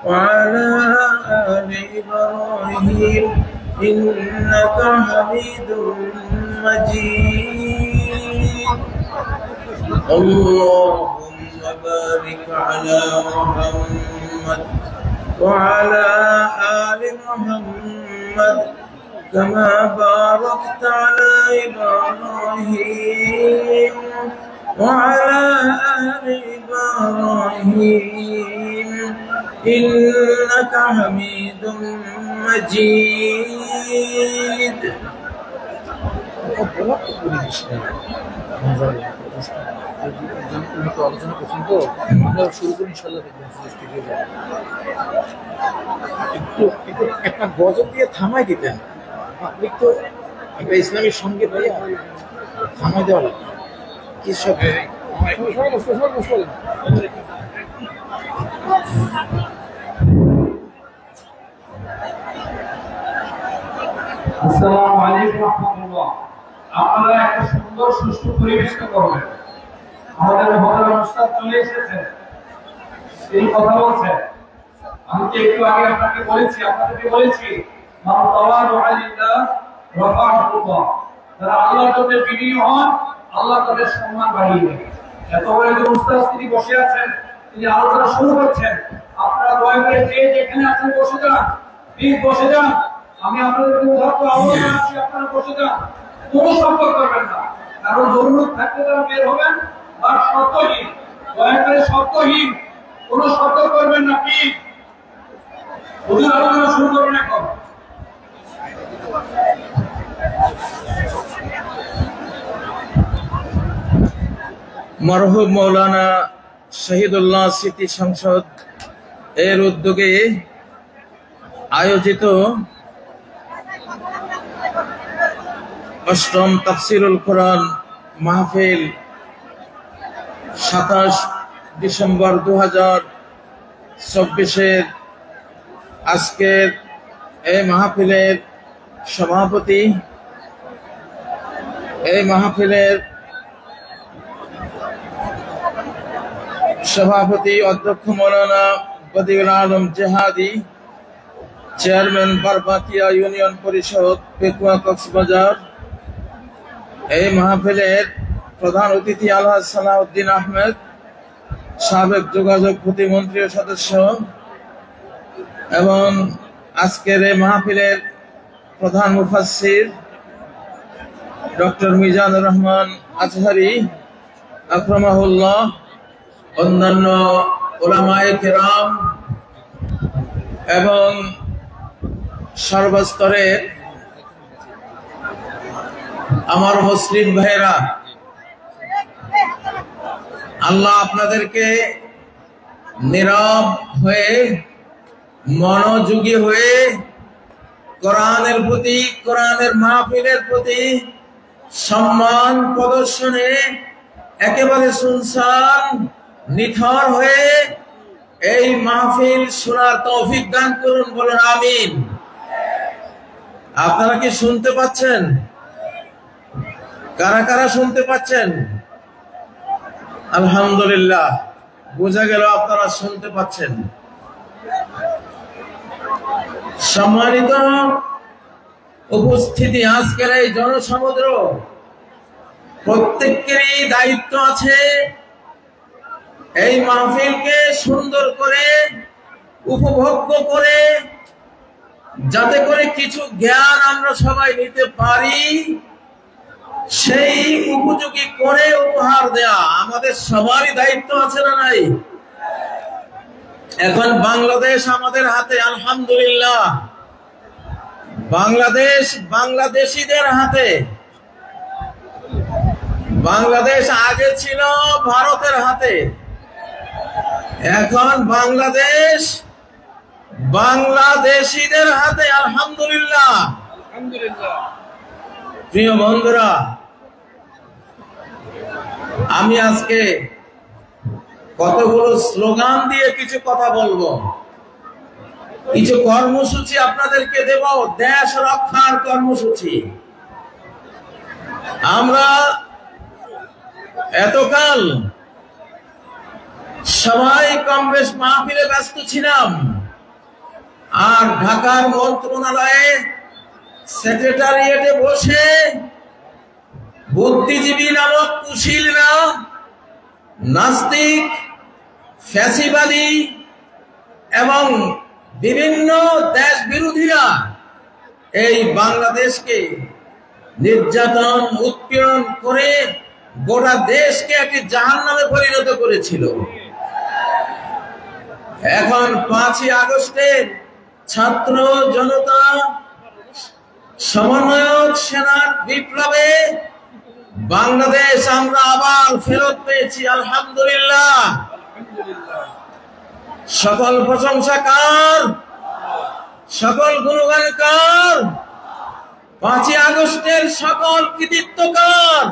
وعلى آل إبراهيم إنك حميد مجيد. اللهم بارك على محمد وعلى آل محمد كما باركت على إبراهيم وعلى آل إبراهيم إنك حميد مجيد. একটা গজল দিয়ে থামাই দিতেন, আপনি তো একটা ইসলামী সঙ্গীত ভাইয়া থামাই দেওয়া লাগবে কি সব। আসসালামু আলাইকুম ওয়া রাহমাতুল্লাহ। আপনারা একটা সুন্দর সুষ্ঠু পরিবেশ করবেন। আমাদের মহল্লার উস্তাদ চলে এসেছেন, এই কথা বলছেন। আমি তো একটু আগে আপনাদেরকে বলেছি মান তাওয়াদু লিল্লাহ রাফাহুল্লাহ। যারা আল্লাহর জন্য বিনয়ী হন, আল্লাহ তাদের সম্মান বাড়িয়ে দেন। এত বড় যে উস্তাদ তিনি বসে আছেন, তিনি আলোচনা শুরু করছেন। আপনারা দয়া করে যে যেখানে আছেন বসে যান, প্লিজ বসে যান। আমি আপনাদেরকে উদাহরণ আহ্বান জানাচ্ছি, আপনারা বসে যান, কোনো শব্দ করবেন না। কারণ জরুরত থাকলে তারা বের হবেন, আর শব্দহীন, দয়া করে শব্দহীন কোনো শব্দ করবেন না প্লিজ। হুজুর আলোচনা শুরু করবেন এখন। মরহুম মৌলানা শহীদুল্লাহ স্মৃতি সংসদ এর উদ্যোগে আয়োজিত অষ্টম তাফসিরুল কোরআন মাহফিল 27 ডিসেম্বর 2024 আজকের এই মাহফিলের সভাপতি, এই মাহফিলের সভাপতি অধ্যক্ষ মৌলানা বদিউল আলম জেহাদি, চেয়ারম্যান বারবাতিয়া ইউনিয়ন পরিষদ পেকুয়া কক্সবাজার। এই মাহফিলের প্রধান অতিথি আলহাজ সালাউদ্দিন আহমেদ, সাবেক যোগাযোগ প্রতিমন্ত্রী ও সদস্য, এবং আজকের এই মাহফিলের প্রধান মুফাসসির ডক্টর মিজানুর রহমান আজহারি আকরামাহুল্লাহ, অন্যান্য উলামায়ে কেরাম এবং সর্বস্তরের আমার মুসলিম ভাইরা, আল্লাহ আপনাদেরকে নীরব হয়ে মনোযোগী হয়ে কোরআনের প্রতি, কোরআনের মাহফিলের প্রতি সম্মান প্রদর্শনে একেবারে শুনশান নিথর হয়ে এই মাহফিল শোনার তৌফিক দান করুন, বলুন আমিন। আপনারা কি শুনতে পাচ্ছেন? কারা কারা শুনতে পাচ্ছেন? আলহামদুলিল্লাহ, বোঝা গেল আপনারা শুনতে পাচ্ছেন। সম্মানিত উপস্থিতি, আজকের এই জনসমুদ্র, প্রত্যেকেরই দায়িত্ব আছে এই মাহফিলকে সুন্দর করে উপভোগ্য করে, যাতে করে কিছু জ্ঞান আমরা সবাই নিতে পারি, সেই উপযোগী করে উপহার দেয়া আমাদের সবারই দায়িত্ব আছে না নাই? এখন বাংলাদেশ আমাদের হাতে, আলহামদুলিল্লাহ। বাংলাদেশ বাংলাদেশীদের হাতে। বাংলাদেশ আগে ছিল ভারতের হাতে, এখন বাংলাদেশ বাংলাদেশীদের হাতে, আলহামদুলিল্লাহ। প্রিয় বন্ধুরা, আমি আজকে কতগুলো স্লোগান দিয়ে কিছু কথা বলবো, কিছু কর্মসূচি আপনাদেরকে দেব, দেশ রক্ষার কর্মসূচি। আমরা এতকাল সবাই কম বেশ মাহফিলে ব্যস্ত ছিলাম, আর ঢাকার মন্ত্রণালয়ে সেক্রেটারিয়েটে বসে বুদ্ধিজীবী নামক কুশীলরা, নাস্তিক, ফ্যাসিবাদী এবং বিভিন্ন দেশ বিরোধীরা এই বাংলাদেশকে নির্যাতন উৎপীড়ন করে গোটা দেশকে একটি জাহান্নামে পরিণত করেছিল। এখন 5ই আগস্টের ছাত্র জনতা সমন্বয়ক সেনার বিপ্লবে বাংলাদেশ আমরা আবার ফেরত পেয়েছি, আলহামদুলিল্লাহ। সকল প্রশংসা কার, সকল গুণগান কার, 5ই আগস্টের সকল কৃতিত্ব কার,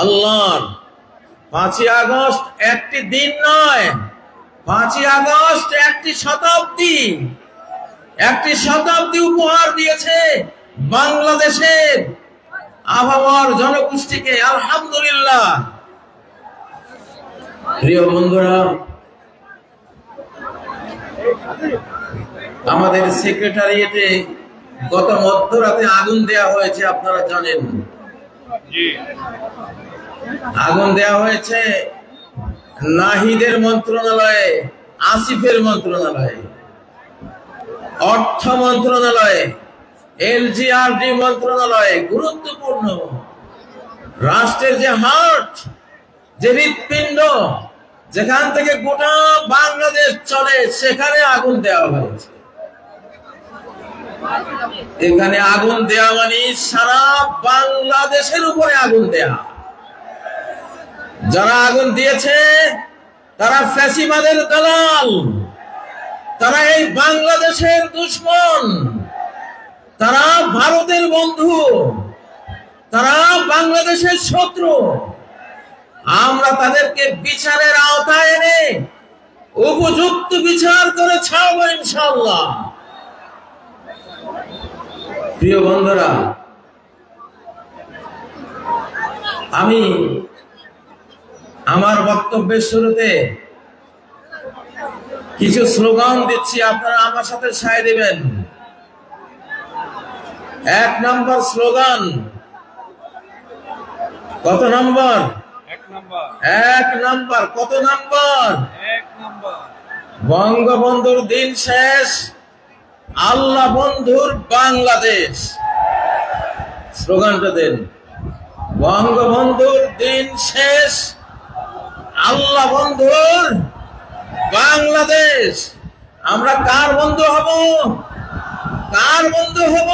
আল্লাহর। 5ই আগস্ট একটি দিন নয়, 5ই আগস্ট একটি শতাব্দী উপহার দিয়েছে বাংলাদেশের আবহাওয়ার জনগোষ্ঠীকে, আলহামদুলিল্লাহ। প্রিয় বন্ধুরা, আমাদের সেক্রেটারিয়েটে গত মধ্যরাতে আগুন দেয়া হয়েছে, আপনারা জানেন। আগুন দেয়া হয়েছে নাহিদের মন্ত্রণালয়ে, আসিফের মন্ত্রণালয়ে, অর্থ মন্ত্রণালয়ে, এলজিআরডি মন্ত্রণালয়ে। গুরুত্বপূর্ণ রাষ্ট্রের যে হার্ট, যে হৃৎপিণ্ড, যেখান থেকে গোটা বাংলাদেশ চলে, সেখানে আগুন দেওয়া হয়েছে। এখানে আগুন দেওয়া মানে সারা বাংলাদেশের উপরে আগুন দেয়া। যারা আগুন দিয়েছে তারা ফ্যাসিবাদের দালাল, তারা এই বাংলাদেশের দুশমন, তারা ভারতের বন্ধু, তারা বাংলাদেশের শত্রু। আমরা তাদেরকে বিচারের আওতায় এনে উপযুক্ত বিচার করে ছাড়বো ইনশাআল্লাহ। প্রিয় বন্ধুরা, আমি আমার বক্তব্যের শুরুতে কিছু স্লোগান দিচ্ছি, আপনারা আমার সাথে সায় দেবেন। 1 নম্বর স্লোগান, কত নম্বর? 1 নম্বর। কত নম্বর? 1 নম্বর। বঙ্গবন্ধুর দিন শেষ, আল্লাহ বন্ধুর বাংলাদেশ। স্লোগানটা দেন, বঙ্গবন্ধুর দিন শেষ, আল্লাহ বন্ধুর বাংলাদেশ। আমরা কার বন্ধু হব? কার বন্ধু হব?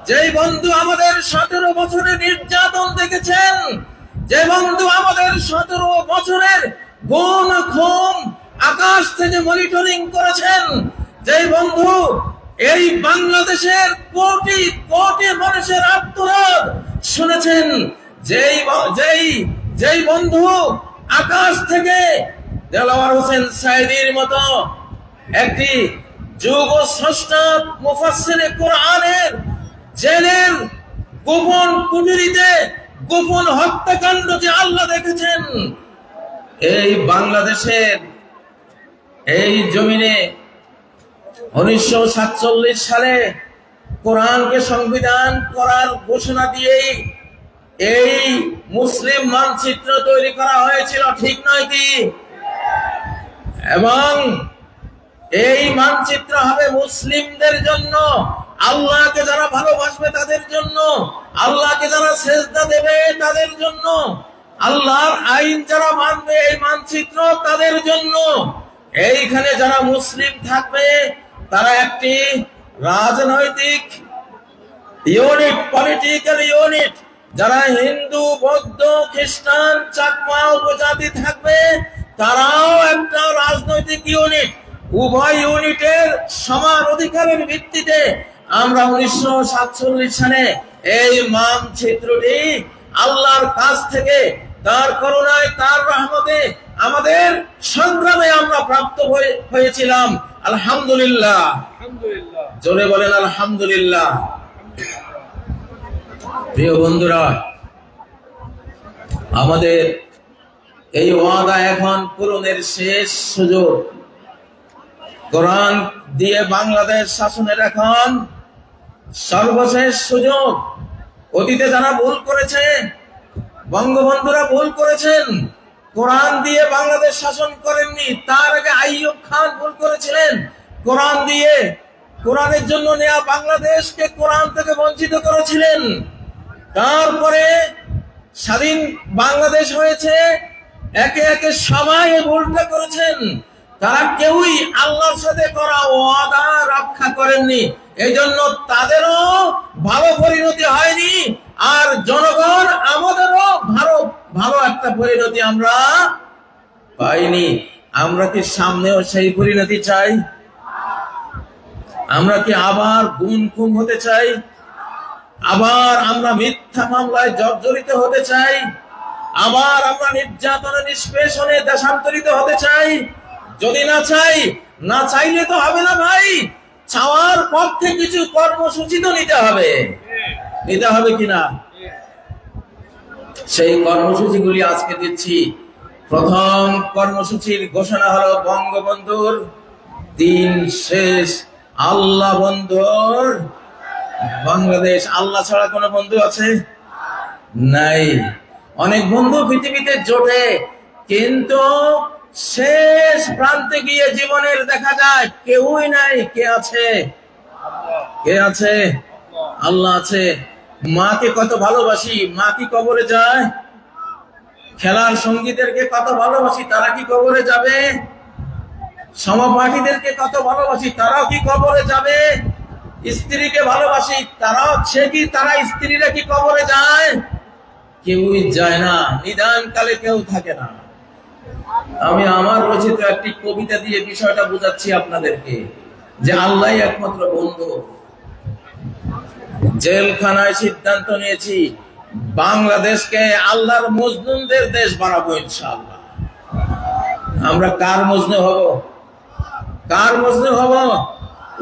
যেই বন্ধু আমাদের 17 বছরের নির্যাতন দেখেছেন, যে বন্ধু আমাদের 17 বছরের গুম খুন আকাশ থেকে মনিটরিং করেছেন, যেই বন্ধু এই বাংলাদেশের কোটি কোটি মানুষের আত্মনাদ শুনেছেন, যেই বন্ধু আকাশ থেকে দেলাওয়ার হোসেন সাইদির মতো একটি যুগ স্রষ্টা মুফাসসিরে কোরআনের জেলের গোপন কুঠুরিতে গোপন হত্যাকাণ্ড যে আল্লাহ দেখেছেন, এই বাংলাদেশের এই জমিনে 1947 সালে কোরআনকে সংবিধান করার ঘোষণা দিয়েই এই মুসলিম মানচিত্র তৈরি করা হয়েছিল, ঠিক নয় কি? এবং এই মানচিত্র হবে মুসলিমদের জন্য, আল্লাহকে যারা ভালোবাসবে তাদের জন্য, আল্লাহকে যারা সেজদা দেবে তাদের জন্য, আল্লাহর আইন যারা মানবে এই মানচিত্র তাদের জন্য। এইখানে যারা মুসলিম থাকবে তারা একটি রাজনৈতিক ইউনিট, পলিটিক্যাল ইউনিট। যারা হিন্দু, বৌদ্ধ, খ্রিস্টান, চাকমা উপজাতি থাকবে তারাও একটা রাজনৈতিক ইউনিট। উভয় ইউনিটের সমান অধিকারের ভিত্তিতে আমরা 1947 সালে এই মানচিত্রটি আল্লাহর কাছ থেকে তার করুণায়, তার রহমতে, আমাদের সংগ্রামে আমরা প্রাপ্ত হয়েছিলাম। আলহামদুলিল্লাহ, জোরে বলেন আলহামদুলিল্লাহ। প্রিয় বন্ধুরা, আমাদের এই ওয়াদা এখন পূরণের শেষ সুযোগ। কোরআন দিয়ে বাংলাদেশ শাসনের এখন সর্বশেষ সুযোগ। অতীতে যারা ভুল করেছে, বঙ্গবন্ধুরা ভুল করেছেন, কোরআন দিয়ে বাংলাদেশ শাসন করেননি। তার আগে আইয়ুব খান ভুল করেছিলেন, কোরআন দিয়ে কোরআনের জন্য নেয়া বাংলাদেশকে কোরআন থেকে বঞ্চিত করেছিলেন। তারপরে স্বাধীন বাংলাদেশ হয়েছে, একে একে সবাই ভুলটা করেছেন। তারা কেউই আল্লাহর সাথে করা ওয়াদা রক্ষা করেননি, এই জন্য তাদেরও ভালো পরিণতি হয়নি, আর জনগণ আমাদেরও ভালো একটা পরিণতি আমরা পাইনি। আমরা কি সামনেও সেই পরিণতি চাই? আমরা কি আবার গুম খুম হতে চাই? আবার আমরা মিথ্যা মামলায় জর্জরিত হতে চাই? আবার আমরা নির্যাতনে নিষ্পেষণে দেশান্তরিত হতে চাই? যদি না চাই, না চাইলে তো হবে না ভাই। চাওয়ার পক্ষে কিছু কর্মসূচি তো নিতে হবে, নিতে হবে কিনা? সেই কর্মসূচিগুলি আজকে দিচ্ছি। প্রথম কর্মসূচির ঘোষণা হলো বঙ্গবন্ধুর দিন শেষ। আল্লাহ বন্ধুর বাংলাদেশ। আল্লাহ ছাড়া কোনো বন্ধু আছে? নাই। অনেক বন্ধু পৃথিবীতে জোটে, কিন্তু শেষ প্রান্তে গিয়ে জীবনের দেখা যায় কেউই নাই। কে আছে? কে আছে? আল্লাহ আছে। মাকে কত ভালোবাসি, মা কি কবরে যায়? খেলার সঙ্গীদেরকে কত ভালোবাসি, তারা কি কবরে যাবে? সহপাঠীদেরকে কত ভালোবাসি, তারাও কি কবরে যাবে? স্ত্রীকে ভালোবাসি, তারা স্ত্রীরা কি কবরে যায়? কেউই যায় না। নিদান কালে কেউ থাকে না। আমি আমার রচিত একটি কবিতা দিয়ে বিষয়টা বুঝাচ্ছি আপনাদেরকে, যে আল্লাহ একমাত্র বন্ধু। জেলখানায় সিদ্ধান্ত নিয়েছি বাংলাদেশকে আল্লাহর মজনুনদের দেশ বানাবো ইনশাআল্লাহ। আমরা কার মজনু হব? কার মজনু হব?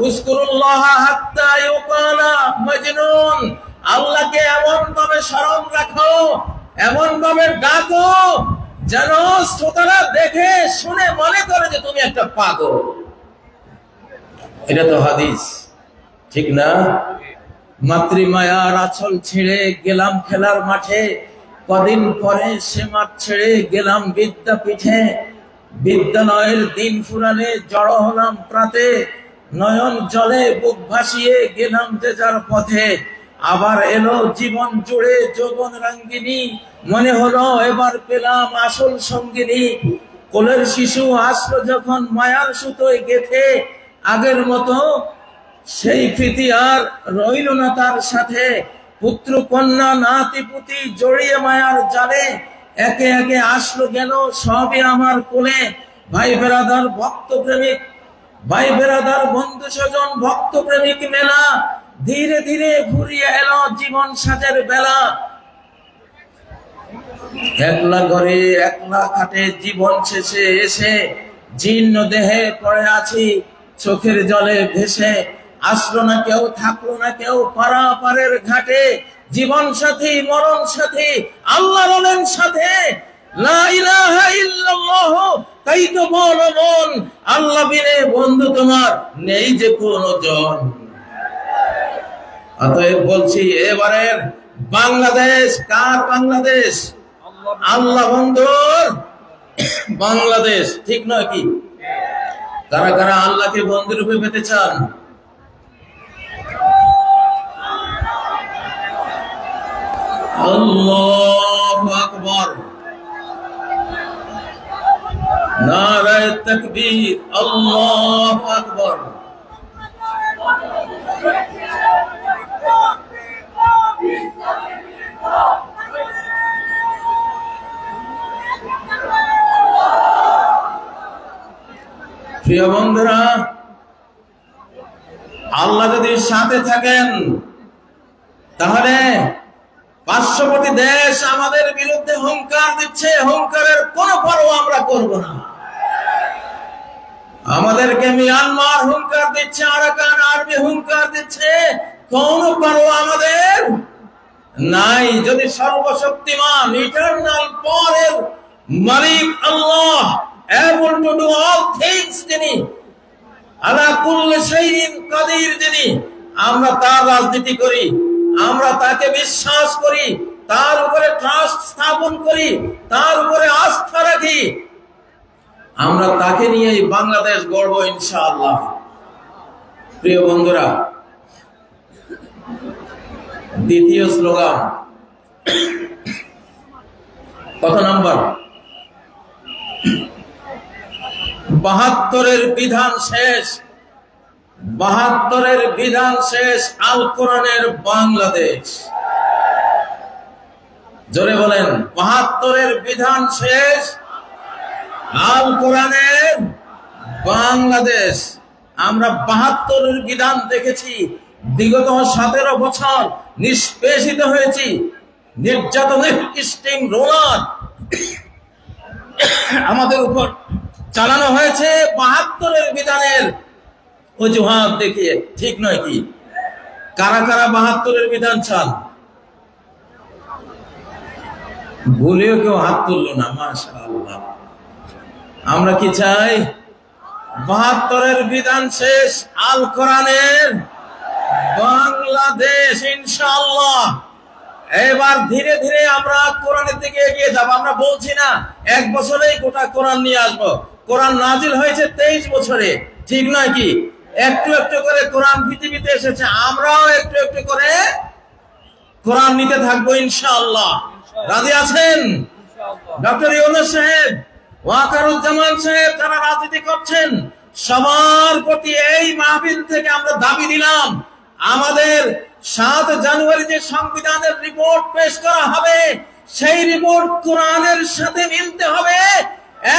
উযকুরুল্লাহ হাত্তা ইউকালা মাজনুন। আল্লাহকে এমন ভাবে স্মরণ রাখো, এমন ভাবে ডাকো যেন শ্রোতারা দেখে শুনে মনে করে যে তুমি একটা পাগল। এটা তো হাদিস, ঠিক না? মাতৃমায়ার আঁচল ছেড়ে গেলাম খেলার মাঠে, কদিন পরে সে মাঠ ছেড়ে গেলাম বিদ্যাপীঠে। বিদ্যালয়ের দিন ফুরালে জড়ো হলাম প্রাতে, নয়ন জলে বুক ভাসিয়ে গেলাম যে যার পথে। আবার এলো জীবন জুড়ে যৌবন রাঙ্গিনী, মনে হলো এবার পেলাম আসল সঙ্গিনী। কোলের শিশু আসলো যখন মায়ার সুতোয় গেথে, আগের মতো সেই প্রীতি আর রইল না তার সাথে। পুত্র কন্যা নাতি পুতি জড়িয়ে মায়ার জালে, একে একে আসলো গেল সবই আমার কোলে। ভাই বেরাদার ভক্ত প্রেমিক, ভাই বেরাদার বন্ধু স্বজন ভক্ত প্রেমিক মেলা, ধীরে ধীরে ঘুরিয়ে এলো জীবন সাজের বেলা। একলা ঘরে একলা খাটে জীবন শেষে এসে, জীর্ণ দেহে পড়ে আছি চোখের জলে ভেসে। আসলো না কেউ, থাকলো না কেউ পারাপারের ঘাটে, জীবন সাথী মরণ সাথী আল্লাহ রলেন সাথে। লা ইলাহা ইল্লাল্লাহ, তাই তো বলো মন, আল্লাহ বিনে বন্ধু তোমার নেই যে কোনো জন। অতএব বলছি, এবারের বাংলাদেশ কার বাংলাদেশ? আল্লাহ বন্ধুর বাংলাদেশ, ঠিক নয় কি? কারা কারা আল্লাহকে বন্ধু রূপে পেতে চান? আল্লাহু আকবার, নারায়ে তাকবীর, আল্লাহু আকবার। প্রিয় বন্ধুরা, আল্লাহ যদি সাথে থাকেন তাহলে পার্শ্ববর্তী দেশ আমাদের বিরুদ্ধে হুঙ্কার দিচ্ছে, হুঙ্কারের কোনো পরোয়া আমরা করব না। আমাদেরকে মিয়ানমার হুঙ্কার দিচ্ছে, আরাকান আর্মি হুঙ্কার দিচ্ছে, কোনো পরোয়া আমাদের নাই। যদি সর্বশক্তিমান ইটারনাল পরের মালিক আল্লাহ, able to do all things যিনি, আলা কুল্লি শাইইন কাদির যিনি, আমরা তার রাজনীতি করি, আমরা তাকে বিশ্বাস করি, তার উপরে ট্রাস্ট স্থাপন করি, তার উপরে আস্থা রাখি, আমরা তাকে নিয়েই বাংলাদেশ গড়ব ইনশাআল্লাহ। প্রিয় বন্ধুরা, দ্বিতীয় স্লোগান কত নাম্বার? ৭২-এর বিধান শেষ, ৭২-এর বিধান শেষ, আল কোরআনের বাংলাদেশ। জোরে বলেন, ৭২-এর বিধান শেষ, আল কোরআনের বাংলাদেশ। আমরা ৭২-এর বিধান দেখেছি, বিগত ১৭ বছর নিষ্পেষিত হয়েছি, নির্যাতনের স্টিম রোলার আমাদের উপর চালানো হয়েছে ৭২-এর বিধানের অজুহাত দেখিয়ে। ঠিক নয় কি? কারা কারা ৭২-এর বিধান চান? ভুলেও কেউ হাত তুললো না, মাশাআল্লাহ। আমরা কি চাই? ৭২-এর বিধান শেষ, আল কোরআনের বাংলাদেশ ইনশাআল্লাহ। এবার ধীরে ধীরে আমরা কোরআনের দিকে এগিয়ে যাব। আমরা বলছি না ১ বছরেই গোটা কোরআন নিয়ে আসবো। কোরআন নাজিল হয়েছে ২৩ বছরে, ঠিক নয় কি? একটু একটু করে কোরআন পৃথিবীতে এসেছে, আমরাও একটু একটু করে কোরআন নিতে থাকবো ইনশাআল্লাহ। রাজি আছেন? ডক্টর ইউনূস সাহেব, ওয়াকারুজ্জামান সাহেব, যারা রাজনীতি করছেন, সবার প্রতি এই মাহফিল থেকে আমরা দাবি দিলাম, আমাদের ৭ জানুয়ারি যে সংবিধানের রিপোর্ট পেশ করা হবে, সেই রিপোর্ট কোরআনের সাথে মিলতে হবে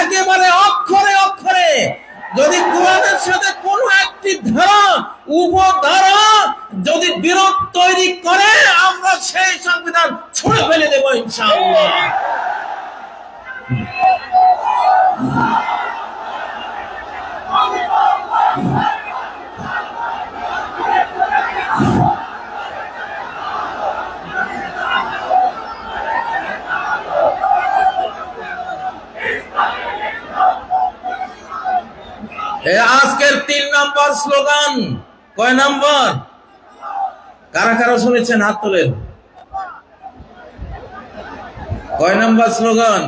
একেবারে অক্ষরে অক্ষরে। যদি কোরআনের সাথে কোনো একটি ধারা উপধারা যদি বিরোধ তৈরি করে, আমরা সেই সংবিধান ছুঁড়ে ফেলে দেব ইনশাআল্লাহ। আজকের ৩ নম্বর স্লোগান কয় নম্বর? কারা কারা শুনেছেন হাত তোলেন। কয় নম্বর স্লোগান?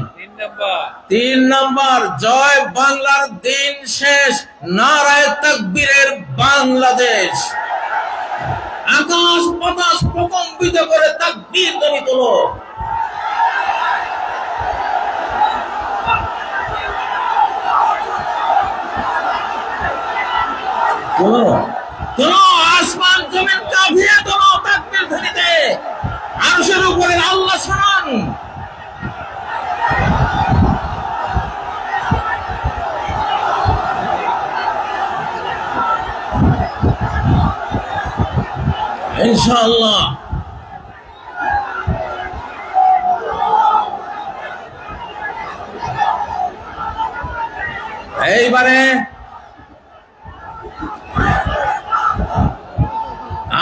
৩ নম্বর। জয় বাংলার দিন শেষ, নারায়ে তাকবীরের বাংলাদেশ। আকাশ বাতাস প্রকম্পিত করে তাকবীর ধ্বনি তোলো। আসমান জমিন কাঁপিয়ে তোলো তাকবীর ধ্বনিতে। আরশের উপরে আল্লাহ শোনান। ইনশাআল্লাহ। এইবারে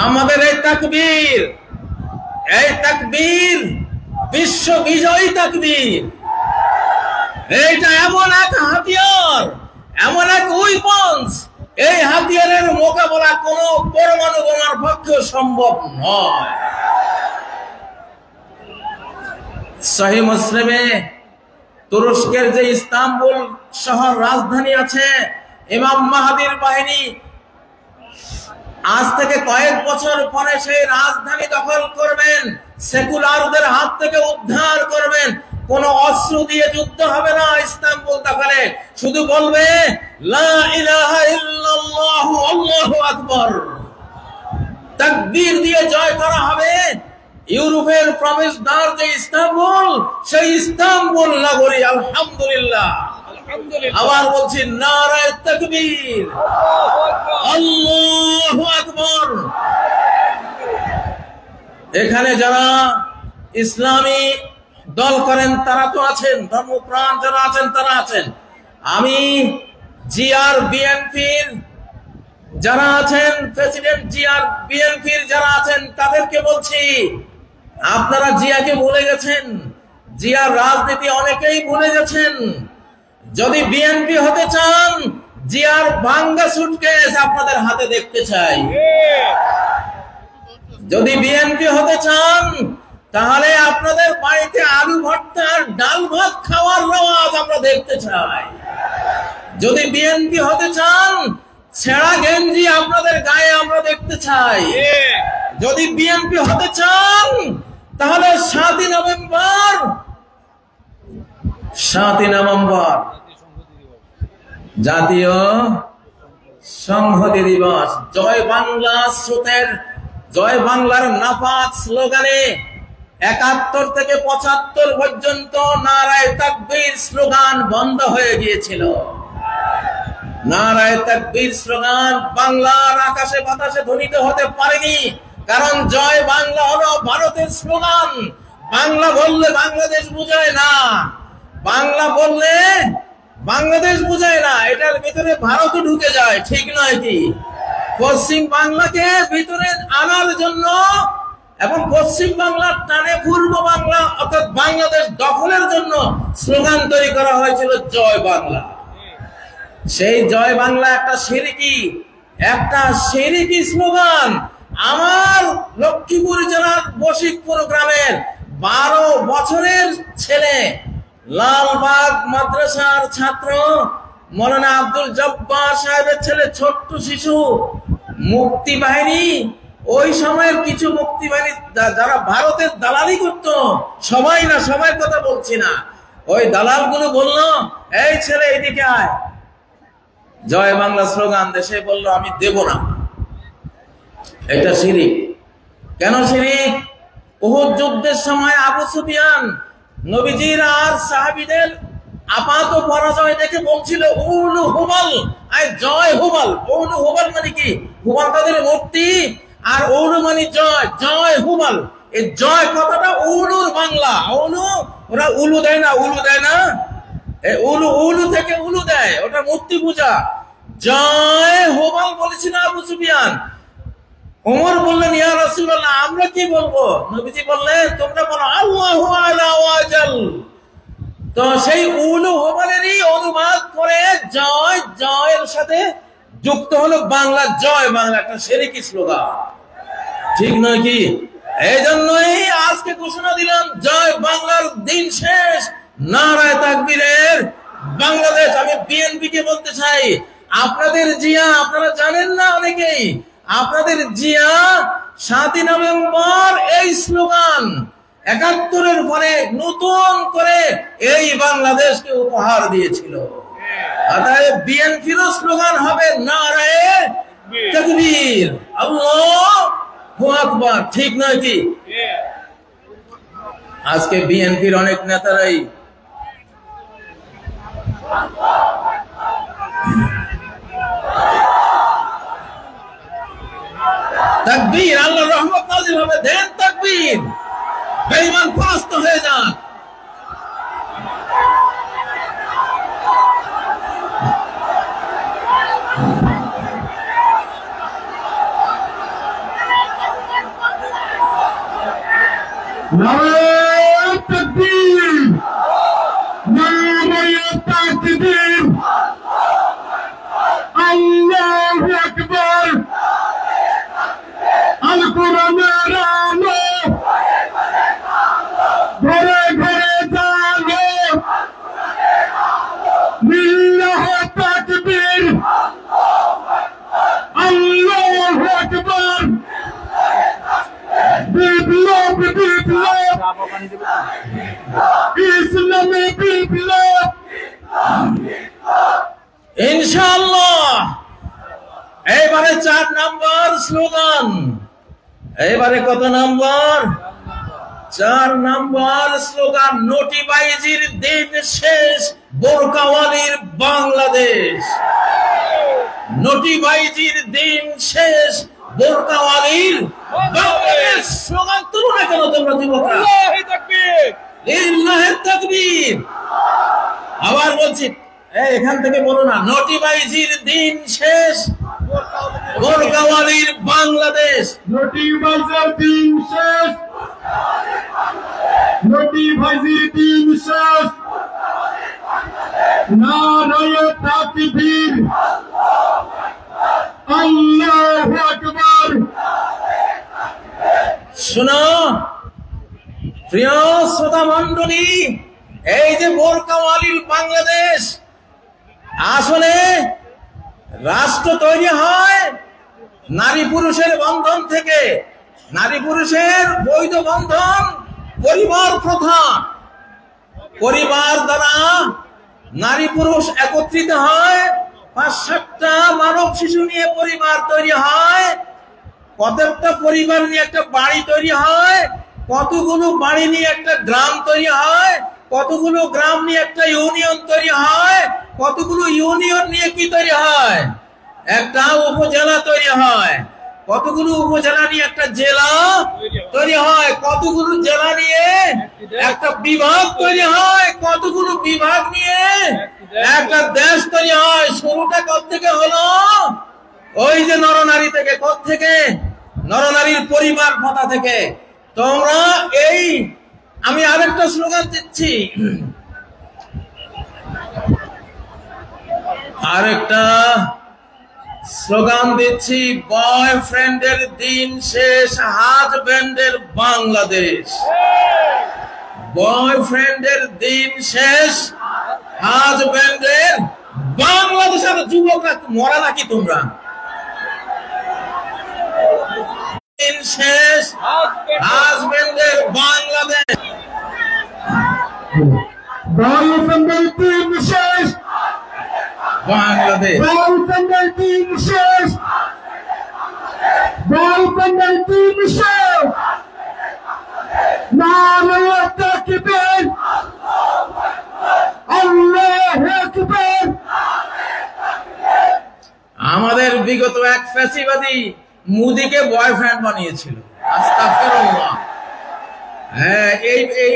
আমাদের এই তাকবীর বিশ্ব বিজয়ী তাকবীর। এইটা এমন এক হাতিয়ার, এমন এক উইপন্স, এই হাতিয়ারের মোকাবেলা কোন পরমাণু বোমার পক্ষে সম্ভব নয়। সহিহ মুসলিমে তুরস্কের যে ইস্তাম্বুল শহর রাজধানী আছে, ইমাম মাহদীর বাহিনী আজ থেকে কয়েক বছর পরে সেই রাজধানী দখল করবেন, সেকুলারদের হাত থেকে উদ্ধার করবেন। কোন অস্ত্র দিয়ে যুদ্ধ হবে না ইস্তাম্বুল দখলে, শুধু বলবে লা ইলাহা ইল্লাল্লাহু আল্লাহু আকবার, তাকবীর দিয়ে জয় করা হবে। ইউরোপের প্রবেশদ্বার যে ইস্তাম্বুল, সেই ইস্তাম্বুল নগরী আলহামদুলিল্লাহ। আবার বলছি নারায়ে তাকবীর, আল্লাহু আকবার। এখানে যারা ইসলামী দল করেন তারা তো আছেন, ধর্মপ্রাণ যারা আছেন তারা আছেন। আমি জিআর বিএনপির যারা আছেন, প্রেসিডেন্ট জিআর বিএনপির যারা আছেন তাদেরকে বলছি, আপনারা জিয়াকে বলে গেছেন, জিয়ার রাজনীতি অনেকেই ভুলে গেছেন। যদি বিএনপি হতে চান, জিয়ার ভাঙ্গা সুটকেস আপনাদের হাতে দেখতে চাই। যদি বিএনপি হতে চান, তাহলে আপনাদের বাড়িতে আলু ভর্তা আর ডাল ভাত খাওয়ার রওয়াজ আমরা দেখতে চাই। যদি বিএনপি হতে চান, ছেঁড়া গেঞ্জি আপনাদের গায়ে আমরা দেখতে চাই। যদি বিএনপি হতে চান, তাহলে 7ই নভেম্বর জাতীয় সংহতি দিবস, জয় বাংলা স্রোতের, জয় বাংলার নাফাজ স্লোগানে 71 থেকে 75 পর্যন্ত নারায়ে তাকবীর স্লোগান বন্ধ হয়ে গিয়েছিল। নারায়ে তাকবীর স্লোগান বাংলার আকাশে বাতাসে ধ্বনিত হতে পারেনি, কারণ জয় বাংলা হলো ভারতের স্লোগান। বাংলা বললে বাংলাদেশ বোঝায় না, বাংলা বললে বাংলাদেশ বোঝায় না, এটার ভিতরে ভারতও ঢুকে যায়, ঠিক নয় কি? পশ্চিম বাংলাকে ভিতরে আনার জন্য এবং পশ্চিম বাংলার টানে পূর্ব বাংলা অর্থাৎ বাংলাদেশ দখলের জন্য স্লোগান তৈরি করা হয়েছিল জয় বাংলা। সেই জয় বাংলা একটা শিরকি স্লোগান। আমার লক্ষ্মীপুর জেলার বশিকপুর গ্রামের 12 বছরের ছেলে, লালবাগ মাদ্রাসার ছাত্র মৌলানা আব্দুল জব্বার সাহেবের ছেলে, ছোট্ট শিশু, মুক্তি বাহিনী, ওই সময়ের কিছু মুক্তি বাহিনী যারা ভারতের দালালি করত, সবাই না, সবার কথা বলছি না, ওই দালালগুলো বলল, এই ছেলে এদিকে আয়, জয় বাংলা স্লোগান দেশে বলল আমি দেব না। এটা শিরিক। কেন শিরিক? উহুদ যুদ্ধের সময় আবু সুফিয়ান নবীজির আর সাহাবীদের আপাত পরাজয় দেখে বলছিল উলু হুবাল, আয় জয় হুবাল। উলু হুবাল মানে কি? হুবাল তাদের মূর্তি, আর উলু মানে জয়, জয় হুবাল। এই জয় কথাটা উলুর বাংলা। উলু, ওরা উলু দেয় না, উলু দেয় না, উলু থেকে উলু দেয়, ওটা মূর্তি পূজা। জয় হুবাল বলেছিল আবু সুফিয়ান। ওমর বললেন, ইয়া রাসূলুল্লাহ, আমরা কি বলবো? নবীজি বললেন, তোমরা বলো আল্লাহু আলা ওয়াজাল। তো সেই উলু হুবালেরই অনুবাদ করে জয়, জয়ের সাথে যুক্ত হলো বাংলা জয় বাংলা, একটা শিরকি স্লোগান, ঠিক নয় কি? এই জন্যই আজকে ঘোষণা দিলাম জয় বাংলার দিন শেষ, নারায়ে তাকবীরের বাংলাদেশ। আমি বিএনপি কে বলতে চাই, আপনাদের জিয়া, আপনারা জানেন না অনেকেই, আপনাদের জিয়া 7ই নভেম্বর এই স্লোগান 71-এর পরে নতুন করে এই বাংলাদেশকে উপহার দিয়েছিল। অতএব বিএনপির স্লোগান হবে নারায়ে তাকবীর, আল্লাহু আকবার, ঠিক নয় কি? আজকে বিএনপির অনেক নেতারাই তাকবীর, আল্লাহর রহমত নাযিল হবে, দেন তাকবীর, বেঈমান পরাস্ত হয়ে যান। নারায়ে তাকবীর, নারায়ে তাকবীর, আল্লাহু আকবার। আল কোরআনের আলো ঘরে ঘরে জালো, লিল্লাহি তাকবীর, আল্লাহু আকবার। বিপ্লব, বিপ্লব, ইসলামী বিপ্লব, ইনশাআল্লাহ। এইবারে 4 নম্বর স্লোগান। এইবারে কত নম্বর? 4 নম্বর স্লোগান, নোটিবাইজির দিন শেষ, বোরকাওয়ালির বাংলাদেশ। নোটিবাইজির দিন শেষ, বোরকাওয়ালির বাংলাদেশ। স্লোগান তুলো না কেন তোমরা যুবকরা? লিল্লাহি তাকবীর। আবার বলছি, এখান থেকে বলো না, নটিবাইজির দিন শেষ, বোরকাওয়ালির বাংলাদেশ। নটিবাইজির দিন শেষ, নটিবাইজির দিন শেষ, নারায়ে তাকবীর, আল্লাহু আকবার। শোনো প্রিয় শ্রোতা মণ্ডলী, এই যে বোরকাওয়ালির বাংলাদেশ, আসলে রাষ্ট্র তৈরি হয় নারী পুরুষের বন্ধন থেকে। নারী পুরুষের বৈধ বন্ধন পরিবার প্রথা, পরিবার দ্বারা নারী পুরুষ একত্রিত হয়, ৫-৭টা মানব শিশু নিয়ে পরিবার তৈরি হয়, কতটা পরিবার নিয়ে একটা বাড়ি তৈরি হয়, কতগুলো বাড়ি নিয়ে একটা গ্রাম তৈরি হয়, কতগুলো গ্রাম নিয়ে একটা ইউনিয়ন তৈরি হয়, কতগুলো ইউনিয়ন নিয়ে কি তৈরি হয়, একটা উপজেলা তৈরি হয়, কতগুলো উপজেলা নিয়ে একটা জেলা তৈরি হয়, কতগুলো জেলা নিয়ে একটা বিভাগ তৈরি হয়, কতগুলো বিভাগ নিয়ে একটা দেশ তৈরি হয়। শুরুটা কোত্থেকে হলো? ওই যে নরনারী থেকে। কোত্থেকে? নরনারীর পরিবার প্রথা থেকে। তোমরা এই, আমি আরেকটা স্লোগান দিচ্ছি, বয়ফ্রেন্ডের দিন শেষ, হাজব্যান্ডের বাংলাদেশ। বয়ফ্রেন্ডের দিন শেষ, হাজব্যান্ডের বাংলাদেশ। আর যুবকরা মরা নাকি তোমরা? দিন শেষ, হাজব্যান্ডের বাংলাদেশ। বয়ফ্রেন্ডের দিন শেষ, বাংলাদেশ। বয়ফ্রেন্ডের দিন শেষ, বয়ফ্রেন্ডের দিন শেষ, নারায়ে তাকবীর, আল্লাহু আকবার। আমাদের বিগত এক ফ্যাসিবাদী মোদিকে বয়ফ্রেন্ড বানিয়েছিল। আস্তাগফিরুল্লাহ। হ্যাঁ,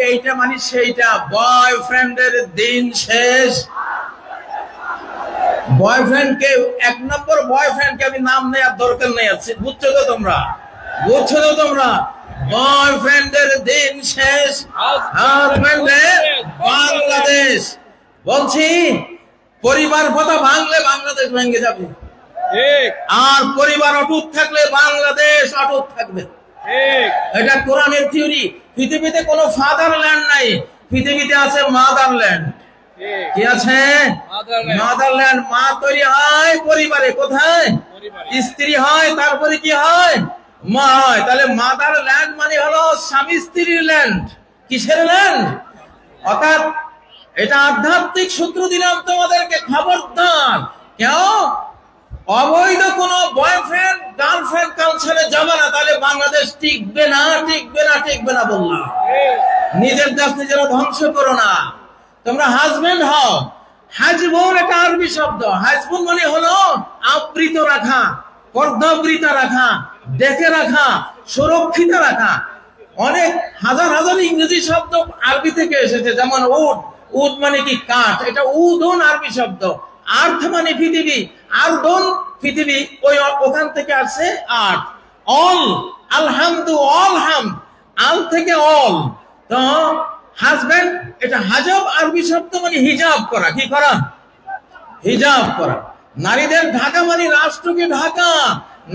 এইটা মানে সেইটা, বয়ফ্রেন্ডের দিন শেষ। বয়ফ্রেন্ডকে, ১ নম্বর বয়ফ্রেন্ডকে আমি নাম নেওয়ার দরকার নেই আছে, বুঝছো তো তোমরা? বুঝছো তো তোমরা? বয়ফ্রেন্ডের দিন শেষ, হাজব্যান্ডের বাংলাদেশ। বলছি, পরিবার কথা ভাঙলে বাংলাদেশ ভেঙে যাবে, আর পরিবার অটুট থাকলে বাংলাদেশ অটুট থাকবে। এটা কোরআনের থিওরি। পৃথিবীতে কোনো ফাদারল্যান্ড নাই, পৃথিবীতে আছে মাদারল্যান্ড। কি আছে? মাদারল্যান্ড। মা তৈরি হয় পরিবারে। কোথায়? স্ত্রী হয়, তারপরে কি হয়? মা হয়। তাহলে মাদারল্যান্ড মানে হলো স্বামী স্ত্রীর ল্যান্ড। কিসের ল্যান্ড? অর্থাৎ এটা আধ্যাত্মিক সূত্র দিলাম তোমাদেরকে, খবরদার কেউ অবৈধ কোন বয়ফ্রেন্ড গার্লফ্রেন্ড কালচারে যাবে না, তাহলে বাংলাদেশ টিকবে না, টিকবে না, টিকবে না বললাম। নিজের দেশ নিজেরা ধ্বংস করো না। তোমরা হাজবেন্ড হও। হাজবুন একটা আরবি শব্দ। হাজবুন মানে হলো আবৃত রাখা, পর্দাবৃত রাখা, ডেকে রাখা, সুরক্ষিত রাখা। অনেক হাজার হাজার ইংরেজি শব্দ আরবি থেকে এসেছে, যেমন উড। উড মানে কি? কাঠ। এটা উদুন আরবি শব্দ। আর্থ মানে পৃথিবী, আরদুন পৃথিবী, ওই ওখান থেকে আসছে আর্থ। অল, আলহামদু, অল হাম, আল থেকে অল। তো হাজবেন্ড, এটা হাজাব আরবি শব্দ মানে হিজাব করা। কি করা? হিজাব করা। নারীদের ঢাকা মানে রাষ্ট্রকে ঢাকা,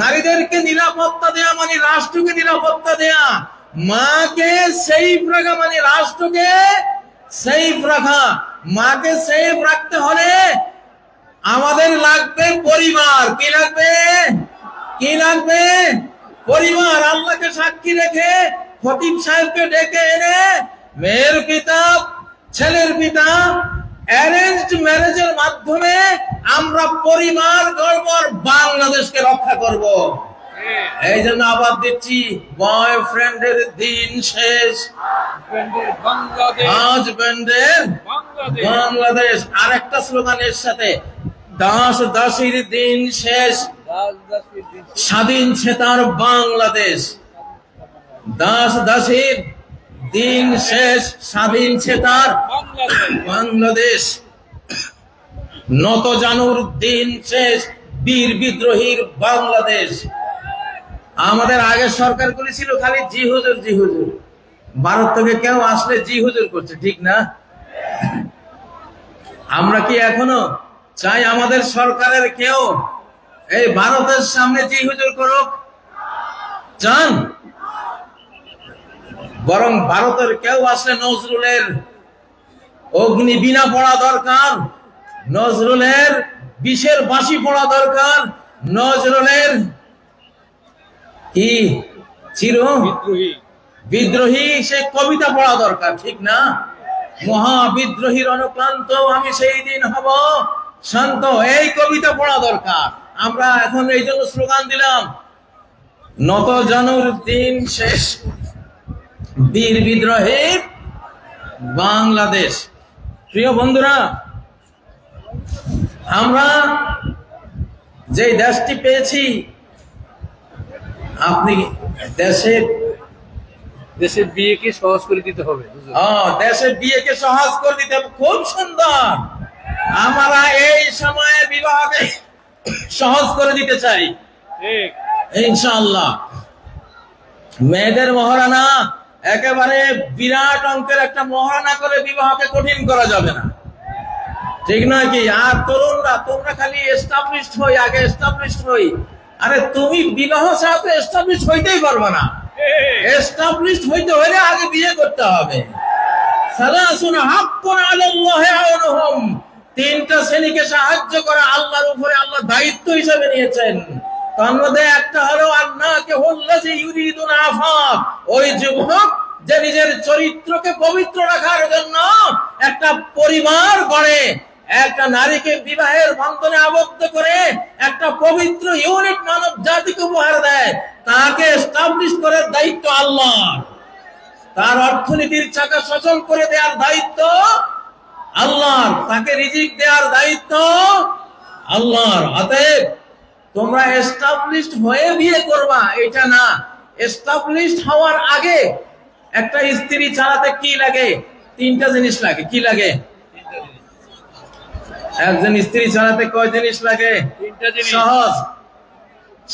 নারীদেরকে নিরাপত্তা দেয়া মানে রাষ্ট্রকে নিরাপত্তা দেয়া। মাকে সেফ রাখা মানে রাষ্ট্রকে সেফ রাখা। মাকে সেফ রাখতে হলে আমাদের লাগবে পরিবার। কি লাগবে? কি লাগবে? পরিবার। আল্লাহকে সাক্ষী রেখে খতিব সাহেবকে ডেকে এনে মেয়ের পিতা, ছেলের পিতা, অ্যারেঞ্জড ম্যারেজের মাধ্যমে আমরা পরিবার গড়ব, বাংলাদেশকে রক্ষা করব। এই জন্য আবার দিচ্ছি, বয়ফ্রেন্ডের দিন শেষ, হাজব্যান্ডের বাংলাদেশ। আর একটা স্লোগানের সাথে, দাস দাসীর দিন শেষ, স্বাধীন চেতার বাংলাদেশ। দাস দাসীর দিন শেষ, স্বাধীন চেতার বাংলাদেশ। নত জানুর দিন শেষ, বীর বিদ্রোহীর বাংলাদেশ। আমাদের আগের সরকারগুলি ছিল খালি জি হুজুর জি হুজুর, ভারত থেকে কেউ আসলে জি হুজুর করছে, ঠিক না? আমরা কি এখনো চাই আমাদের সরকারের কেউ এই ভারতের সামনে জি হুজুর করুক? চান? বরং ভারতের কেউ আসলে নজরুলের অগ্নি বীণা পড়া দরকার, নজরুলের বিষের বাঁশি পড়া দরকার, নজরুলের কি চির বিদ্রোহী সে কবিতা পড়া দরকার, ঠিক না? মহাবিদ্রোহীর অনুক্লান্ত আমি সেই দিন হব শান্ত, এই কবিতা পড়া দরকার। আমরা এখন এই জন্য স্লোগান দিলাম, নত জানুর দিন শেষ, বীর বিদ্রোহীর বাংলাদেশ। প্রিয় বন্ধুরা, আমরা যে দেশটি পেয়েছি, আপনি দেশের বিয়েকে সহজ করে দিতে হবে। দেশের বিয়েকে সহজ করে দিতে হবে, খুব সুন্দর। আমরা এই সময়ে বিবাহকে সহজ করে দিতে চাই ইনশাআল্লাহ। মেয়েদের মহারানা একেবারে বিরাট অঙ্কের একটা মহারানা করে বিবাহকে কঠিন করা যাবে না, ঠিক নয় কি? আর তরুণরা, তোমরা খালি এস্টাবলিশড হই, আগে এস্টাবলিশড হই। আরে তুমি বিবাহ ছাড়া তো এস্টাবলিশড হইতেই পারবে না। এস্টাবলিশড হইতে হলে আগে বিয়ে করতে হবে। সালাসুন হাক্কুন আলাল্লাহি আউনহুম, তিনটা শ্রেণীকে সাহায্য করা আল্লাহর উপরে আল্লাহ দায়িত্ব হিসেবে নিয়েছেন। তার মধ্যে একটা হলো আন্নাকে হুল্লাযী ইউরিদুন আফাফ, ওই যুবক যে নিজের চরিত্রকে পবিত্র রাখার জন্য একটা পরিবার গড়ে, একটা নারীকে বিবাহের বন্ধনে আবদ্ধ করে একটা পবিত্র ইউনিট মানব জাতিকে উপহার দেয়, তাকে এস্টাবলিশ করার দায়িত্ব আল্লাহর। তার অর্থনীতির চাকা সচল করে দেওয়ার দায়িত্ব আল্লাহর, তাকে রিজিক দেওয়ার দায়িত্ব আল্লাহর। অতএব তোমরা এস্টাবলিশড হয়ে বিয়ে করবা এটা না, এস্টাবলিশড হওয়ার আগে একটা স্ত্রী চালাতে কি লাগে? তিনটা জিনিস লাগে। কি লাগে? একজন স্ত্রী চালাতে কয় জিনিস লাগে? সহজ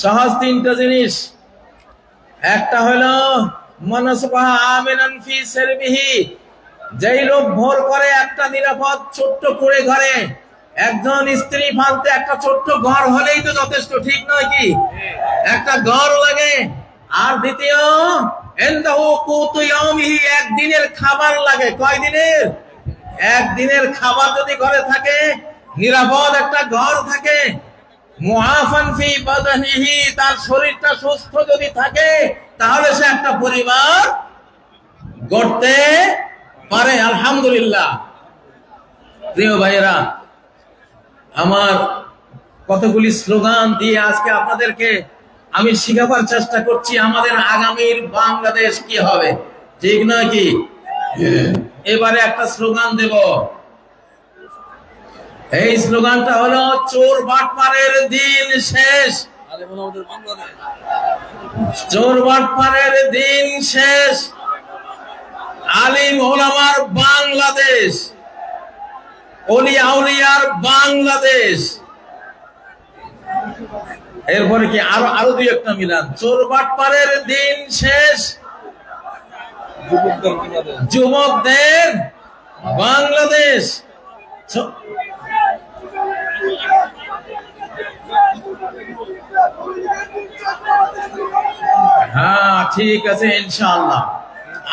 সহজ তিনটা জিনিস। একটা হলো মনসবাহা আমিনান ফি সিরবিহি, যেই লোক ভোর করে একটা নিরাপদ ছোট্ট কুড়ে ঘরে, একজন স্ত্রী ফালতে একটা ছোট্ট ঘর হলেই তো যথেষ্ট, ঠিক নয় কি? একটা ঘর লাগে। আর দ্বিতীয় ইনদাহু কুতু ইয়াউমিহি, একদিনের খাবার লাগে। কয় দিনের? একদিনের খাবার যদি ঘরে থাকে, নিরাপদ একটা ঘর থাকে, মুআফান ফি বাদানিহি, তার শরীরটা সুস্থ যদি থাকে, তাহলে সে একটা পরিবার গড়তে পারে। আলহামদুলিল্লাহ। প্রিয় ভাইয়েরা, আমার কতগুলি স্লোগান দিয়ে আজকে আপনাদেরকে আমি শিখাবার চেষ্টা করছি আমাদের আগামীর বাংলাদেশ কি হবে, ঠিক নয় কি? এবারে একটা স্লোগান দেব। এই স্লোগানটা হলো, চোর বাটপারের দিন শেষ। চোর বাটপারের দিন শেষ, আলিম ওলামার বাংলাদেশ, ওলি আউলিয়ার বাংলাদেশ। এরপরে কি আরো দুই একটা মিলান। চোর বাটপারের দিন শেষ, যুবকদের বাংলাদেশ। হ্যাঁ, ঠিক আছে ইনশাআল্লাহ।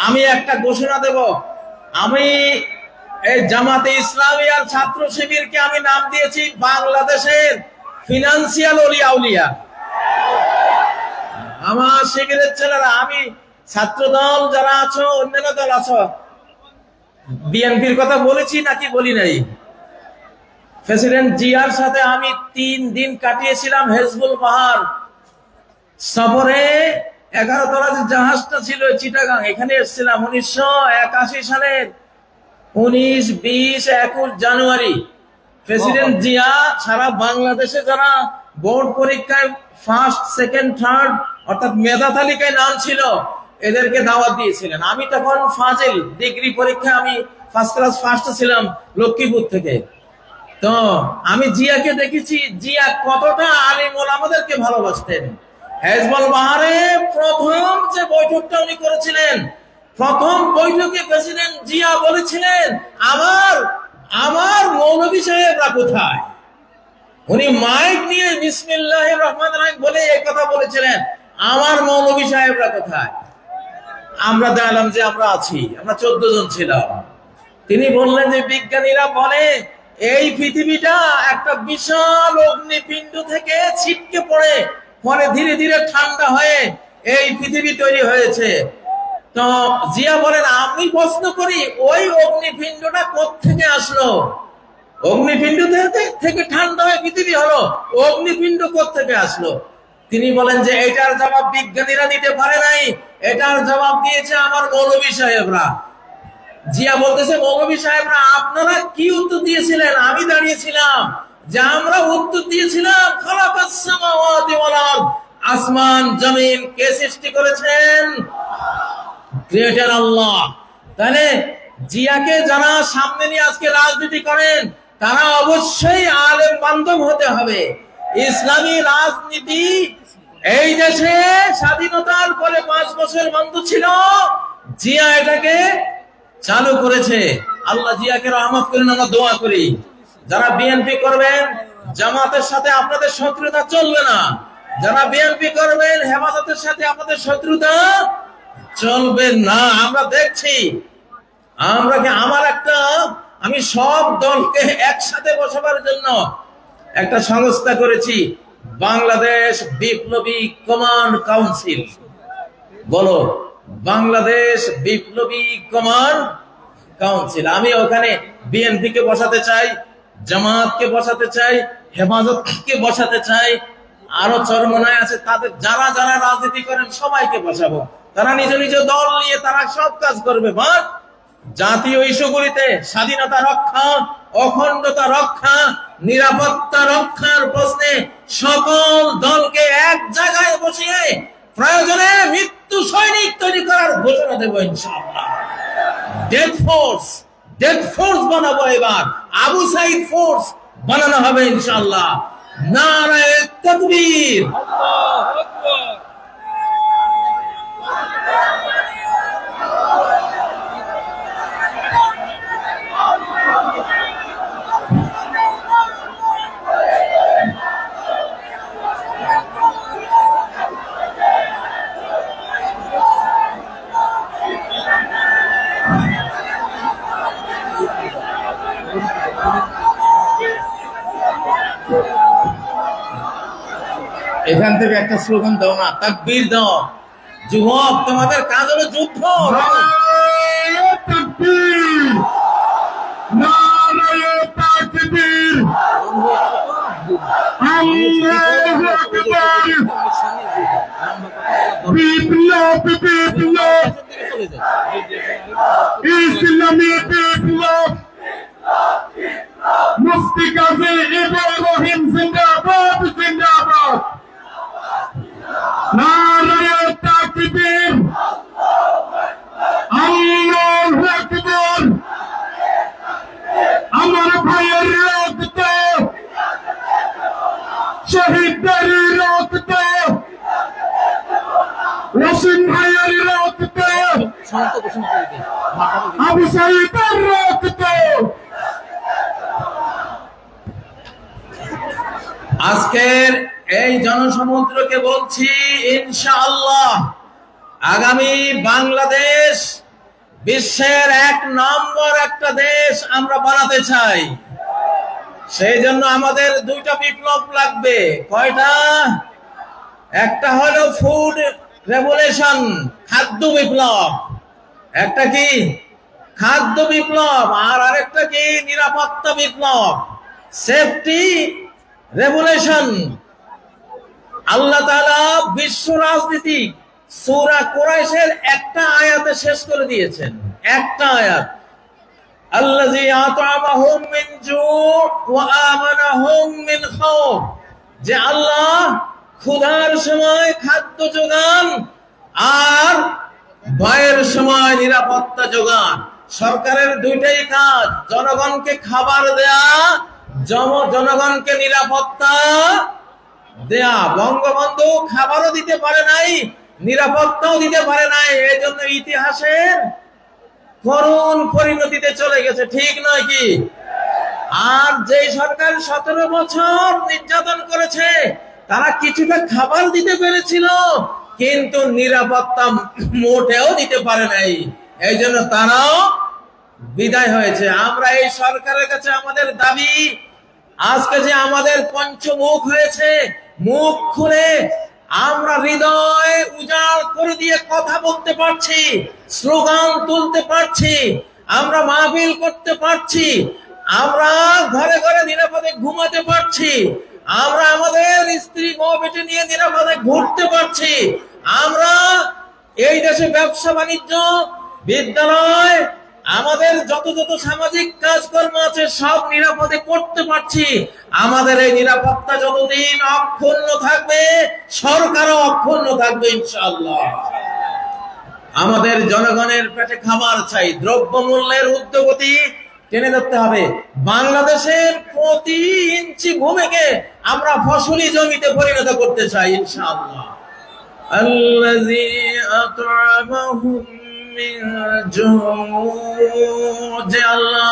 আমি একটা ঘোষণা দেব। আমি এই জামাতে ইসলামী আর ছাত্র শিবিরকে আমি নাম দিয়েছি বাংলাদেশের ফিনান্সিয়াল ওলি আউলিয়া। আমার শিবিরের ছেলেরা, আমি ছাত্র দল যারা আছো, অন্যান্য দল আছো, বিএনপির কথা বলেছি নাকি বলি নাই? প্রেসিডেন্ট জিয়ার সাথে আমি 3 দিন কাটিয়েছিলাম হেজবুল বাহার সফরে। 11 তলা যে জাহাজটা ছিল চিটাগাং, এখানে এসেছিলাম 1981 সালের 19, 20, 21 জানুয়ারি। প্রেসিডেন্ট জিয়া সারা বাংলাদেশে যারা বোর্ড পরীক্ষায় ফার্স্ট, সেকেন্ড, থার্ড অর্থাৎ মেধা তালিকায় নাম ছিল, এদেরকে দাওয়াত দিয়েছিলেন। আমি তখন ফাজিল ডিগ্রি পরীক্ষায় আমি ফার্স্ট ক্লাস ফার্স্ট ছিলাম লক্ষ্মীপুর থেকে। তো আমি জিয়াকে দেখেছি, জিয়া কতটা আলিম ওলামাদেরকে ভালোবাসতেন। হেজবুল বাহারে প্রথম যে বৈঠকটা উনি করেছিলেন, প্রথম বৈঠকে প্রেসিডেন্ট জিয়া বলেছিলেন, আমার মৌলভী সাহেবরা কোথায়? উনি মাইক নিয়ে বিসমিল্লাহির রহমানির রহিম বলে এই কথা বলেছিলেন, আমার মৌলভী সাহেবরা কোথায়? আমরা দেখলাম যে আমরা আছি, আমরা 14 জন ছিলাম। তিনি বললেন যে বিজ্ঞানীরা বলে এই পৃথিবীটা একটা বিশাল অগ্নিপিণ্ড থেকে ছিটকে পড়ে পরে ধীরে ধীরে ঠান্ডা হয়ে এই পৃথিবী তৈরি হয়েছে। তো জিয়া বলেন, আমি প্রশ্ন করি ওই অগ্নিপিণ্ডটা কোত্থেকে আসলো? অগ্নিপিণ্ড থেকে ঠান্ডা হয়ে পৃথিবী হলো, অগ্নিপিণ্ড কোত্থেকে আসলো? তিনি বলেন যে এটার জবাব বিজ্ঞানীরা দিতে পারে নাই, এটার জবাব দিয়েছে আমার মৌলভী সাহেবরা। জিয়া বলতেছে, মৌলভী সাহেবরা আপনারা কি উত্তর দিয়েছিলেন? আমি দাঁড়িয়েছিলাম যে আমরা উত্তর দিয়েছিলাম খালাকাস সামাওয়াতি ওয়াল আরদ, আসমান জমিন কে সৃষ্টি করেছেন? ক্রিয়েটর আল্লাহ। তাহলে জিয়াকে যারা সামনে নিয়ে আজকে রাজনীতি করেন তারা অবশ্যই আলেম বান্ধব হতে হবে। ইসলামী রাজনীতি এই দেশে স্বাধীনতার পরে 5 বছর বন্ধ ছিল, জিয়া এটাকে চালু করেছে। আল্লাহ জিয়াকে রহমত করেন, আমরা দোয়া করি। যারা বিএনপি করবেন, জামাতের সাথে আপনাদের শত্রুতা চলবে না। যারা বিএনপি করবেন, হেফাজতের সাথে আপনাদের শত্রুতা চলবে না। আমরা দেখছি, আমি সব দলকে একসাথে বসাবার জন্য একটা সংস্থা করেছি, বাংলাদেশ বিপ্লবী কমান্ড কাউন্সিল। বলো, বাংলাদেশ বিপ্লবী কমান্ড কাউন্সিল। আমি ওখানে বিএনপি কে বসাতে চাই, জামাতকে বসাতে চাই, হেফাজতকে বসাতে চাই, আরো চরমনায় আছে তাদের, যারা যারা রাজনীতি করেন সবাইকে বসাবো। তারা নিজ নিজ দল নিয়ে তারা সব কাজ করবে। বাট জাতীয় ইস্যুগুলিতে স্বাধীনতা রক্ষা, অখণ্ডতা রক্ষা, নিরাপত্তা রক্ষার প্রশ্নে সকল দলকে এক জায়গায় বসিয়ে প্রয়োজনে মৃত্যু সৈনিক তৈরি করার ঘোষণা দেব ইনশাআল্লাহ। ডেথ ফোর্স বানাবো, এবার আবু সাইদ ফোর্স বানানো হবে ইনশাআল্লাহ। নারায়ে তাকবীর, আল্লাহু আকবার। এখান থেকে একটা স্লোগান দাও না, তাকবীর দাও। যুবক, তোমাদের কাজ হলো যুদ্ধ। নারায়ে তাকবীর, নারায়ে তাকবীর, আল্লাহু আকবার। বিপ্লব বিপ্লব, ইসলামী বিপ্লব, মুফতি কাজী ইব্রাহিম জিন্দাবাদ জিন্দাবাদ। নারায়ে তাকবীর, আল্লাহু আকবার। আমার ভাইয়ের রক্ত, শহীদদের রক্ত, রসিন ভাইয়ের রক্ত, আবু সাইদের রক্ত। আজকের এই জনসমুদ্রকে বলছি, ইনশাআল্লাহ আগামী বাংলাদেশ বিশ্বের 1 নম্বর একটা দেশ আমরা বানাতে চাই। সেই জন্য আমাদের 2টা বিপ্লব লাগবে। কয়টা? একটা হলো ফুড রেভলিউশন, খাদ্য বিপ্লব। একটা কি? খাদ্য বিপ্লব। আর আরেকটা কি? নিরাপত্তা বিপ্লব, সেফটি রেভলিউশন। আল্লাহ তাআলা বিশ্ব রাজনীতি সূরা কুরাইশের একটা আয়াতে শেষ করে দিয়েছেন। একটা আয়াত, আল্লাযী আত'আমাহুম মিন জু' ওয়া আমানাহুম মিন খাউফ, যে আল্লাহ ক্ষুধার সময় খাদ্য যোগান আর ভয়ের সময় নিরাপত্তা যোগান। সরকারের 2টাই কাজ, জনগণকে খাবার দেয়া জনগণকে নিরাপত্তা দেয়া। বঙ্গবন্ধু খাবারও দিতে পারে নাই, নিরাপত্তাও দিতে পারে নাই, এই জন্য ইতিহাসের করুণ পরিণতিতে চলে গেছে, ঠিক নয় কি? আর যে সরকার 17 বছর নির্যাতন করেছে তারা কিছুটা খাবার দিতে পেরেছিল, কিন্তু নিরাপত্তা মোটেও দিতে পারে নাই, এই জন্য তারাও বিদায় হয়েছে। আমরা এই সরকারের কাছে আমাদের দাবি, আজকে যে আমাদের পঞ্চমুখ হয়েছে, মুখ খুলে আমরা হৃদয় উজাড় করে দিয়ে কথা বলতে পারছি, স্লোগান তুলতে পারছি, আমরা মাহফিল করতে পারছি, আমরা ঘরে ঘরে নিরাপদে ঘুমাতে পারছি, আমরা আমাদের স্ত্রী বউ বেটে নিয়ে নিরাপদে ঘুরতে পারছি, আমরা এই দেশে ব্যবসা বাণিজ্য, বিদ্যালয়, আমাদের যত যত সামাজিক কাজকর্ম আছে সব নিরাপদে করতে পারছি। আমাদের এই নিরাপত্তা যতদিন অক্ষুণ্ণ থাকবে, সরকারও অক্ষুণ্ণ থাকবে ইনশাআল্লাহ। আমাদের জনগণের পেটে খাবার চাই, দ্রব্যমূল্যের ঊর্ধ্বগতি টেনে ধরতে হবে। বাংলাদেশের প্রতি ইঞ্চি ভূমিকে আমরা ফসলি জমিতে পরিণত করতে চাই ইনশাআল্লাহ। আল্লাযী আত'আমাহুম মিন জু', যে আল্লাহ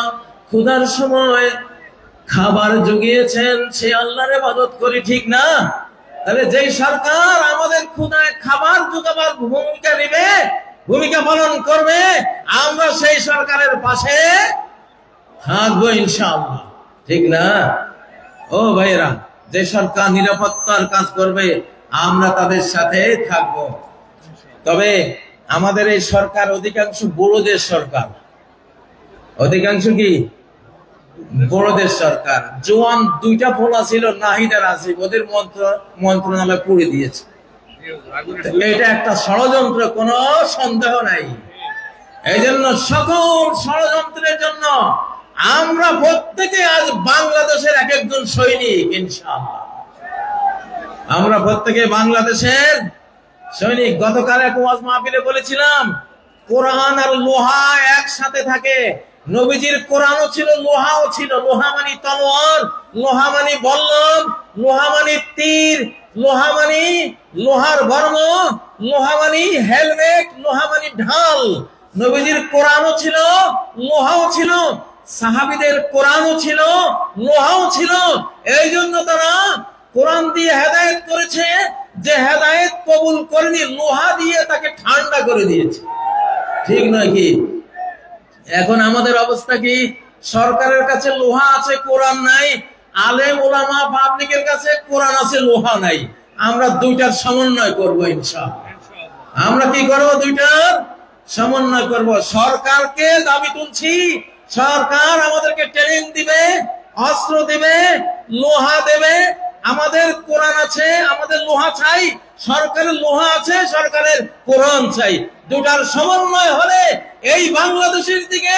ক্ষুধার সময় খাবার জুগিয়েছেন, সে আল্লাহর ইবাদত করি, ঠিক না? তাহলে যেই সরকার আমাদের ক্ষুধায় খাবার জোগাবার ভূমিকা নেবে, ভূমিকা পালন করবে, আমরা সেই সরকারের পাশে থাকবো ইনশাআল্লাহ, ঠিক না? ও ভাইরা, যে সরকার নিরাপত্তার কাজ করবে আমরা তাদের সাথে থাকবো। তবে আমাদের এই সরকার অধিকাংশ বড়দের সরকার, অধিকাংশ কি বড়দের সরকার। জোয়ান দুইটা পোলা ছিল, নাহিদ আর আসিফ, ওদের মন্ত্রণালয় পুড়ে দিয়েছে। এটা একটা ষড়যন্ত্র, কোনো সন্দেহ নাই। এই জন্য সকল ষড়যন্ত্রের জন্য আমরা প্রত্যেকে আজ বাংলাদেশের এক একজন সৈনিক ইনশাআল্লাহ। আমরা প্রত্যেকে বাংলাদেশের সৈনিক। গতকাল এক ওয়াজ মাহফিলে বলেছিলাম, কোরআন আর লোহা একসাথে থাকে। নবীজির কোরআনও ছিল, লোহাও ছিল। লোহা মানে তলোয়ার, লোহা মানে বল্লম, লোহা মানে তীর, লোহা মানে লোহার বর্ম, লোহা মানে হেলমেট, লোহা মানে ঢাল। নবীজির কোরআনও ছিল, লোহাও ছিল। সাহাবীদের কোরআনও ছিল, লোহাও ছিল। এই জন্য তারা কোরআন দিয়ে হেদায়েত করেছে, যে হেদায়েত কবুল করেনি লোহা দিয়ে তাকে ঠান্ডা করে দিয়েছে, ঠিক নয় কি? এখন আমাদের অবস্থা কি? সরকারের কাছে লোহা আছে, কোরআন নাই। আলেম ওলামা পাবলিকের কাছে কোরআন আছে, লোহা নাই। আমরা দুইটার সমন্বয় করবো ইনশাআল্লাহ। আমরা কি করবো? দুইটার সমন্বয় করব। সরকারকে দাবি তুলছি, সরকার আমাদেরকে ট্রেনিং দিবে, অস্ত্র দিবে, লোহা দেবে। আমাদের কোরআন আছে, আমাদের লোহা চাই। সরকারের লোহা আছে, সরকারের কোরআন চাই। দুটার সমন্বয় হলে এই বাংলাদেশের দিকে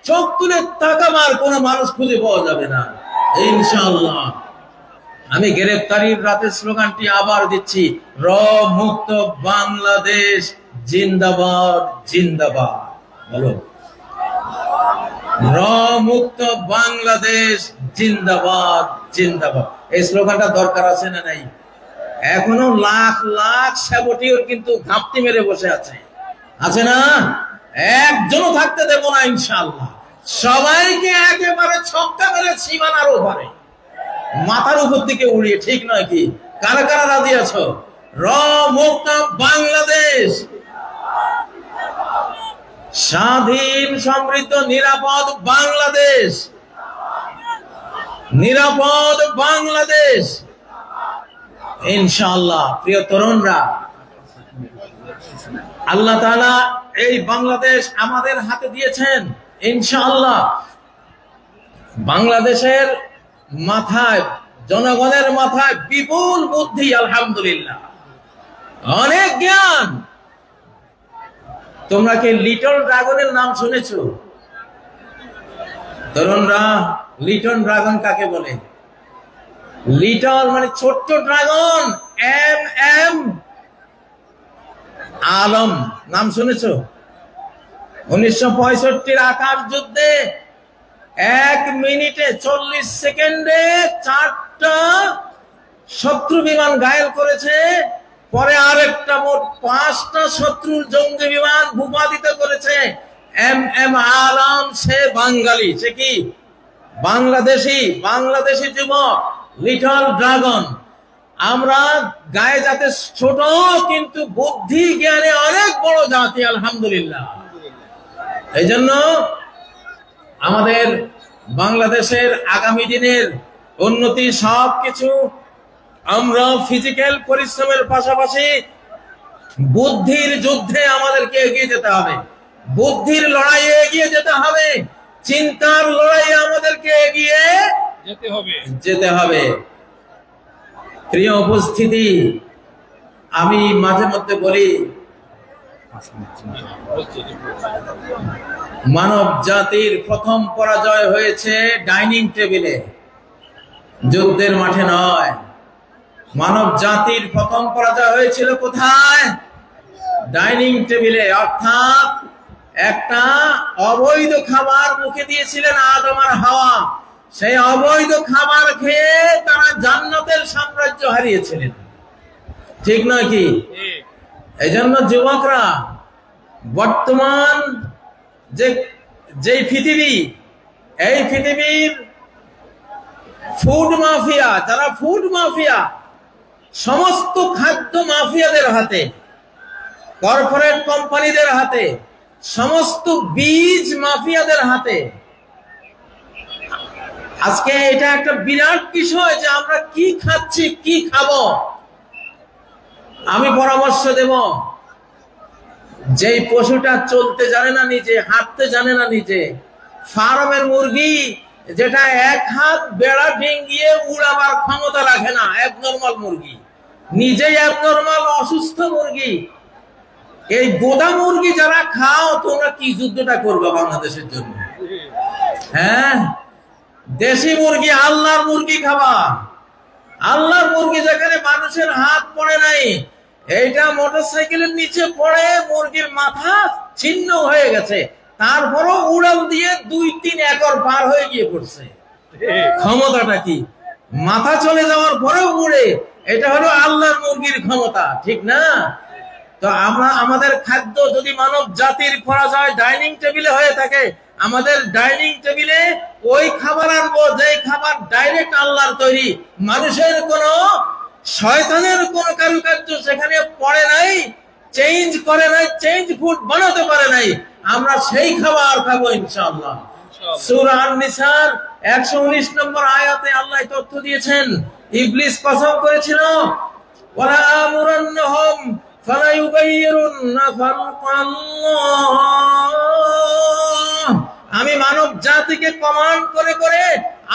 চোখ তুলে তাকাবার কোন মানুষ খুঁজে পাওয়া যাবে না ইনশাআল্লাহ। আমি গ্রেফতারির রাতের স্লোগানটি আবার দিচ্ছি, র মুক্ত বাংলাদেশ জিন্দাবাদ জিন্দাবাদ। বলো, র মুক্ত বাংলাদেশ জিন্দাবাদ জিন্দাবাদ। এই স্লোগানটা দরকার আছে না নাই? এখনো লাখ লাখ সাবটিও কিন্তু ঘাপটি মেরে বসে আছে, আছে না? একজনও থাকতে দেব না ইনশাআল্লাহ। সবাইকে একেবারে ছক্কা মেরে সীমানার ওপারে, মাথার উপর দিকে উড়িয়ে, ঠিক নয় কি? কারা কারা রাজি আছো? র মুক্ত বাংলাদেশ, স্বাধীন সমৃদ্ধ নিরাপদ বাংলাদেশ, নিরাপদ বাংলাদেশ ইনশাআল্লাহ। প্রিয় তরুণরা, আল্লাহ তাআলা এই বাংলাদেশ আমাদের হাতে দিয়েছেন ইনশাআল্লাহ। বাংলাদেশের মাথায়, জনগণের মাথায় বিপুল বুদ্ধি, আলহামদুলিল্লাহ, অনেক জ্ঞান। তোমরা কি লিটল ড্রাগনের নাম শুনেছো? তরুণরা, লিটল ড্রাগন কাকে বলে? লিটল মানে ছোট্ট ড্রাগন, এম এম আলম নাম শুনেছো? 1965 আকাশ যুদ্ধে 1 মিনিটে 40 সেকেন্ডে 4টা শত্রু বিমান ঘায়েল করেছে, পরে আরেকটা মোট 5টা শত্রুর জঙ্গি বিমান ভূপাতিত করেছে। এম আলম, সে বাঙালি, সে কি বাংলাদেশি যুবক, লিটল ড্রাগন। আমরা গায়ে যাতে ছোট, কিন্তু বুদ্ধি জ্ঞানে অনেক বড় জাতি, আলহামদুলিল্লাহ। এই জন্য আমাদের বাংলাদেশের আগামী দিনের উন্নতি সবকিছু আমরা ফিজিক্যাল পরিশ্রমের পাশাপাশি বুদ্ধির যুদ্ধে আমাদেরকে এগিয়ে যেতে হবে, বুদ্ধির লড়াইয়ে এগিয়ে যেতে হবে, চিন্তার লড়াইয়ে আমাদেরকে এগিয়ে যেতে হবে। প্রিয় উপস্থিতি, আমি মাঝে মধ্যে বলি, মানব জাতির প্রথম পরাজয় হয়েছে ডাইনিং টেবিলে, যুদ্ধের মাঠে নয়। মানব জাতির প্রথম পরাজয় হয়েছিল কোথায়? ডাইনিং টেবিলে। অর্থাৎ একটা অবৈধ খাবার মুখে দিয়েছিলেন আদম আর হাওয়া, সেই অবৈধ খাবার খেয়ে তারা জান্নাতের সাম্রাজ্য হারিয়েছিলেন, ঠিক নয় কি? এই জন্য যুবকরা, বর্তমান যে পৃথিবী, এই পৃথিবীর ফুড মাফিয়া, যারা ফুড মাফিয়া, সমস্ত খাদ্য মাফিয়াদের হাতে, কর্পোরেট কোম্পানিদের হাতে, সমস্ত বীজ মাফিয়াদের হাতে। আজকে এটা একটা বিরাট বিষয় যে আমরা কি খাচ্ছি, কি খাবো। আমি পরামর্শ দেব, যেই পশুটা চলতে জানে না নিজে, হাঁটতে জানে না নিজে, ফার্মের মুরগি যেটা 1 হাত বেড়া ডিঙ্গিয়ে উড়াবার ক্ষমতা রাখে না, অ্যাবনর্মাল মুরগি, নিজেই অ্যাবনর্মাল, অসুস্থ মুরগি। এই গোদা মুরগি যারা খাও, তোমরা কি যুদ্ধটা করবে বাংলাদেশের জন্য? হ্যাঁ, দেশি মুরগি, আল্লাহর মুরগি খাবা। আল্লাহর মুরগি যেখানে মানুষের হাত পড়ে নাই, এইটা মোটরসাইকেলের নিচে পড়ে মুরগির মাথা ছিন্ন হয়ে গেছে, তারপরও উড়াল দিয়ে 2-3 একর পার হয়ে গিয়ে পড়ছে। ক্ষমতাটা কি? মাথা চলে যাওয়ার পরেও উড়ে। এটা হলো আল্লাহর মুরগির ক্ষমতা, ঠিক না? তো আমরা আমাদের খাদ্য যদি মানব জাতির পরাজয় ডাইনিং টেবিলে হয়ে থাকে, আমাদের ডাইনিং টেবিলে ওই খাবার আনবো যে খাবার ডাইরেক্ট আল্লাহর তৈরি, মানুষের কোন, শয়তানের কোন কারুকার্য সেখানে পড়ে নাই, চেঞ্জ করে নাই, চেঞ্জ ফুড বানাতে পারে নাই। আমরা সেই খাবার খাবো ইনশাআল্লাহ। সূরা আন-নিসার 119 নম্বর আয়াতে আল্লাহ তথ্য দিয়েছেন, ইবলিস কসম করেছিল, ওয়ালা আমুরান্নাহুম ফালা ইউগাইয়িরুন্না খালকাল্লাহ, আমি মানব জাতিকে কমান্ড করে করে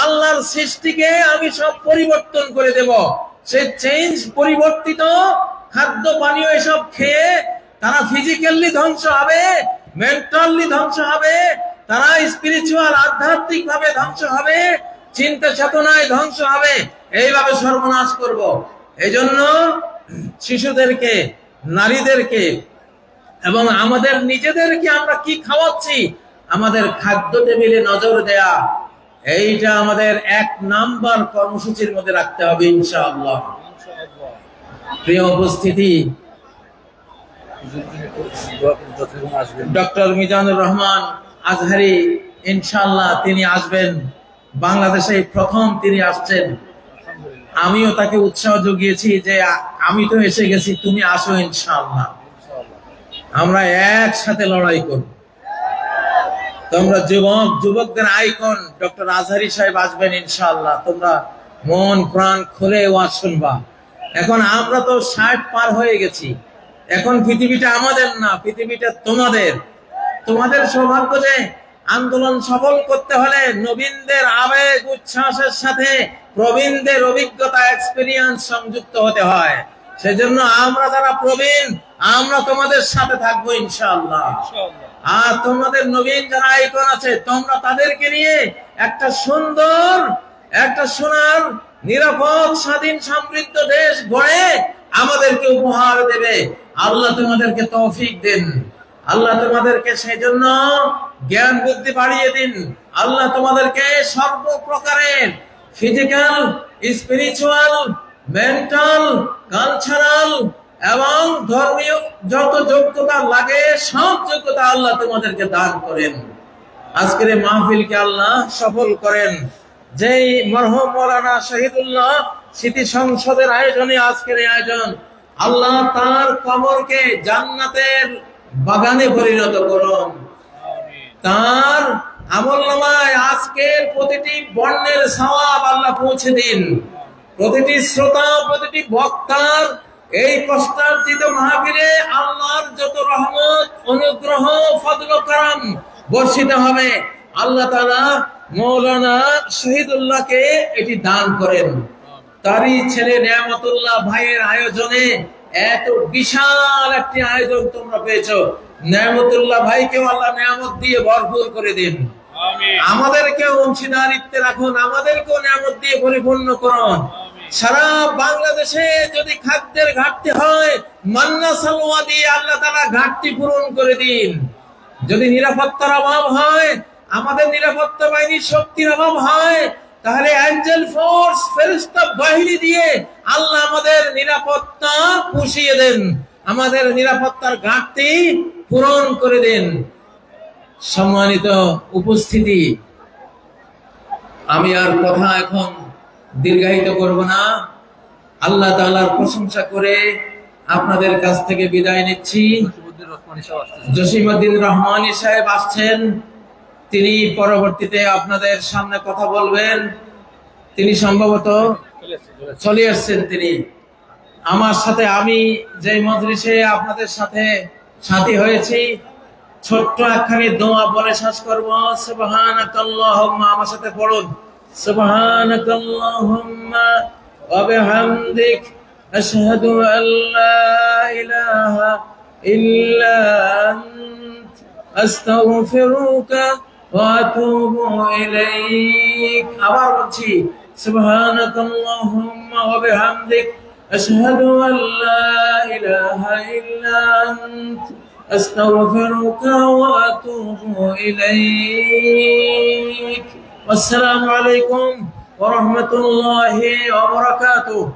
আল্লাহর সৃষ্টিকে আমি সব পরিবর্তন করে দেব। সে চেঞ্জ, পরিবর্তিত খাদ্য পানীয় এসব খেয়ে তারা ফিজিক্যালি ধ্বংস হবে, মেন্টালি ধ্বংস হবে, তারা স্পিরিচুয়াল, আধ্যাত্মিক ভাবে ধ্বংস হবে, চিন্তা চেতনায় ধ্বংস হবে। এইভাবে সর্বনাশ করব। এই জন্য শিশুদেরকে, নারীদেরকে এবং আমাদের নিজেদেরকে আমরা কি খাওয়াচ্ছি, আমাদের খাদ্য টেবিলে নজর দেয়া, এইটা আমাদের 1 নাম্বার কর্মসূচির মধ্যে রাখতে হবে ইনশাআল্লাহ। প্রিয় উপস্থিতি, ডক্টর মিজানুর রহমান আজহারি ইনশাআল্লাহ তিনি আসবেন, বাংলাদেশে প্রথম তিনি আসছেন। আমিও তাকে উৎসাহ জুগিয়েছি যে আমি তো এসে গেছি, তুমি আসো ইনশাআল্লাহ, আমরা একসাথে লড়াই করব। তোমরা যুবকদের আইকন ডক্টর আজহারি সাহেব আসবেন ইনশাআল্লাহ, তোমরা মন প্রাণ খুলে ওয়াজ শুনবা। এখন আমরা তো 60 পার হয়ে গেছি, এখন পৃথিবীটা আমাদের না, পৃথিবীটা তোমাদের। তোমাদের সৌভাগ্য যে আন্দোলন সফল করতে হলে নবীনদের আবেগ উচ্ছ্বাসের সাথে প্রবীণদের অভিজ্ঞতা, এক্সপেরিয়েন্স সংযুক্ত হতে হয়। সেজন্য আমরা যারা প্রবীণ, আমরা তোমাদের সাথে থাকবো ইনশাআল্লাহ। আর তোমাদের নবীন যারা আইকন আছে, তোমরা তাদেরকে নিয়ে একটা সুন্দর, একটা সোনার, নিরাপদ, স্বাধীন, সমৃদ্ধ দেশ গড়ে আমাদেরকে উপহার দেবে। আল্লাহ তোমাদেরকে তৌফিক দেন। আল্লাহ তোমাদেরকে সেই জন্য জ্ঞান বুদ্ধি বাড়িয়ে দিন। আল্লাহ তোমাদেরকে সর্বপ্রকারের ফিজিক্যাল, স্পিরিচুয়াল, মেন্টাল, কালচারাল এবং ধর্মীয় যত যোগ্যতা লাগে সব যোগ্যতা আল্লাহ তোমাদেরকে দান করেন। আজকের এই মাহফিলকে আল্লাহ সফল করেন। যেই মরহুম মাওলানা শহীদুল্লাহ স্মৃতি সংসদের আয়োজনে আজকের এই আয়োজন, আল্লাহ তার কবরকে জান্নাতের বাগানে পরিণত করুন। তার আমলনামায় আজকের প্রতিটি বর্ণের সওয়াব আল্লাহ পৌঁছে দিন। প্রতিটি শ্রোতা, প্রতিটি বক্তার এই কষ্টার্জিত মাহফিলে আল্লাহর যত রহমত, অনুগ্রহ, ফজল ও করম বর্ষিত হবে, আল্লাহ তাআলা মাওলানা শহীদুল্লাহকে এটি দান করেন। তারই ছেলে নিয়ামতুল্লাহ ভাইয়ের আয়োজনে এত বিশাল একটি আয়োজন তোমরা পেয়েছো। নিয়ামতুল্লাহ ভাইকেও আল্লাহ নিয়ামত দিয়ে ভরপুর করে দিন। আমাদেরকেও অংশীদারিত্বে রাখুন, আমাদেরকেও নিয়ামত দিয়ে পরিপূর্ণ করুন। সারা বাংলাদেশে যদি খাদ্যের ঘাটতি হয়, মান্না সালোয়া দিয়ে আল্লাহ তাআলা ঘাটতি পূরণ করে দিন। যদি নিরাপত্তার অভাব হয়, আমাদের নিরাপত্তা বাহিনীর শক্তির অভাব হয়, তাহলে অ্যাঞ্জেল ফোর্স, ফেরেশতা বাহিনী দিয়ে আল্লাহ আমাদের নিরাপত্তা পুষিয়ে দেন, আমাদের নিরাপত্তার ঘাটতি পূরণ করে দেন। সম্মানিত উপস্থিতি, আমি আর কথা এখন দীর্ঘায়িত করব না। আল্লাহ তাআলার প্রশংসা করে আপনাদের কাছ থেকে বিদায় নিচ্ছি। জসিমউদ্দিন রহমানী সাহেব আসছেন, তিনি পরবর্তীতে আপনাদের সামনে কথা বলবেন। তিনি সম্ভবত চলে আসছেন। তিনি আমার সাথে, আমি যে মজলিসে আপনাদের সাথে সাথী হয়েছি, ছোট্ট একখানি দোয়া বলে শেষ করব। সুবহানাকাল্লাহুম্মা, আমার সাথে পড়ুন, সুবহানাকাল্লাহুম্মা ওয়া বিহামদিক আশহাদু আল্লা ইলাহা ইল্লা আনত আস্তাগফিরুকা ওয়া আতুবু ইলাইক। আবার বলছি, সুবহানাকাল্লাহুম্মা ওয়া বিহামদিক আশহাদু আল্লা ইলাহা ইল্লা আনত আস্তাগফিরুকা ওয়া আতুবু ইলাইক। আসসালামু আলাইকুম ওয়া রাহমাতুল্লাহি ওয়া বারাকাতুহু।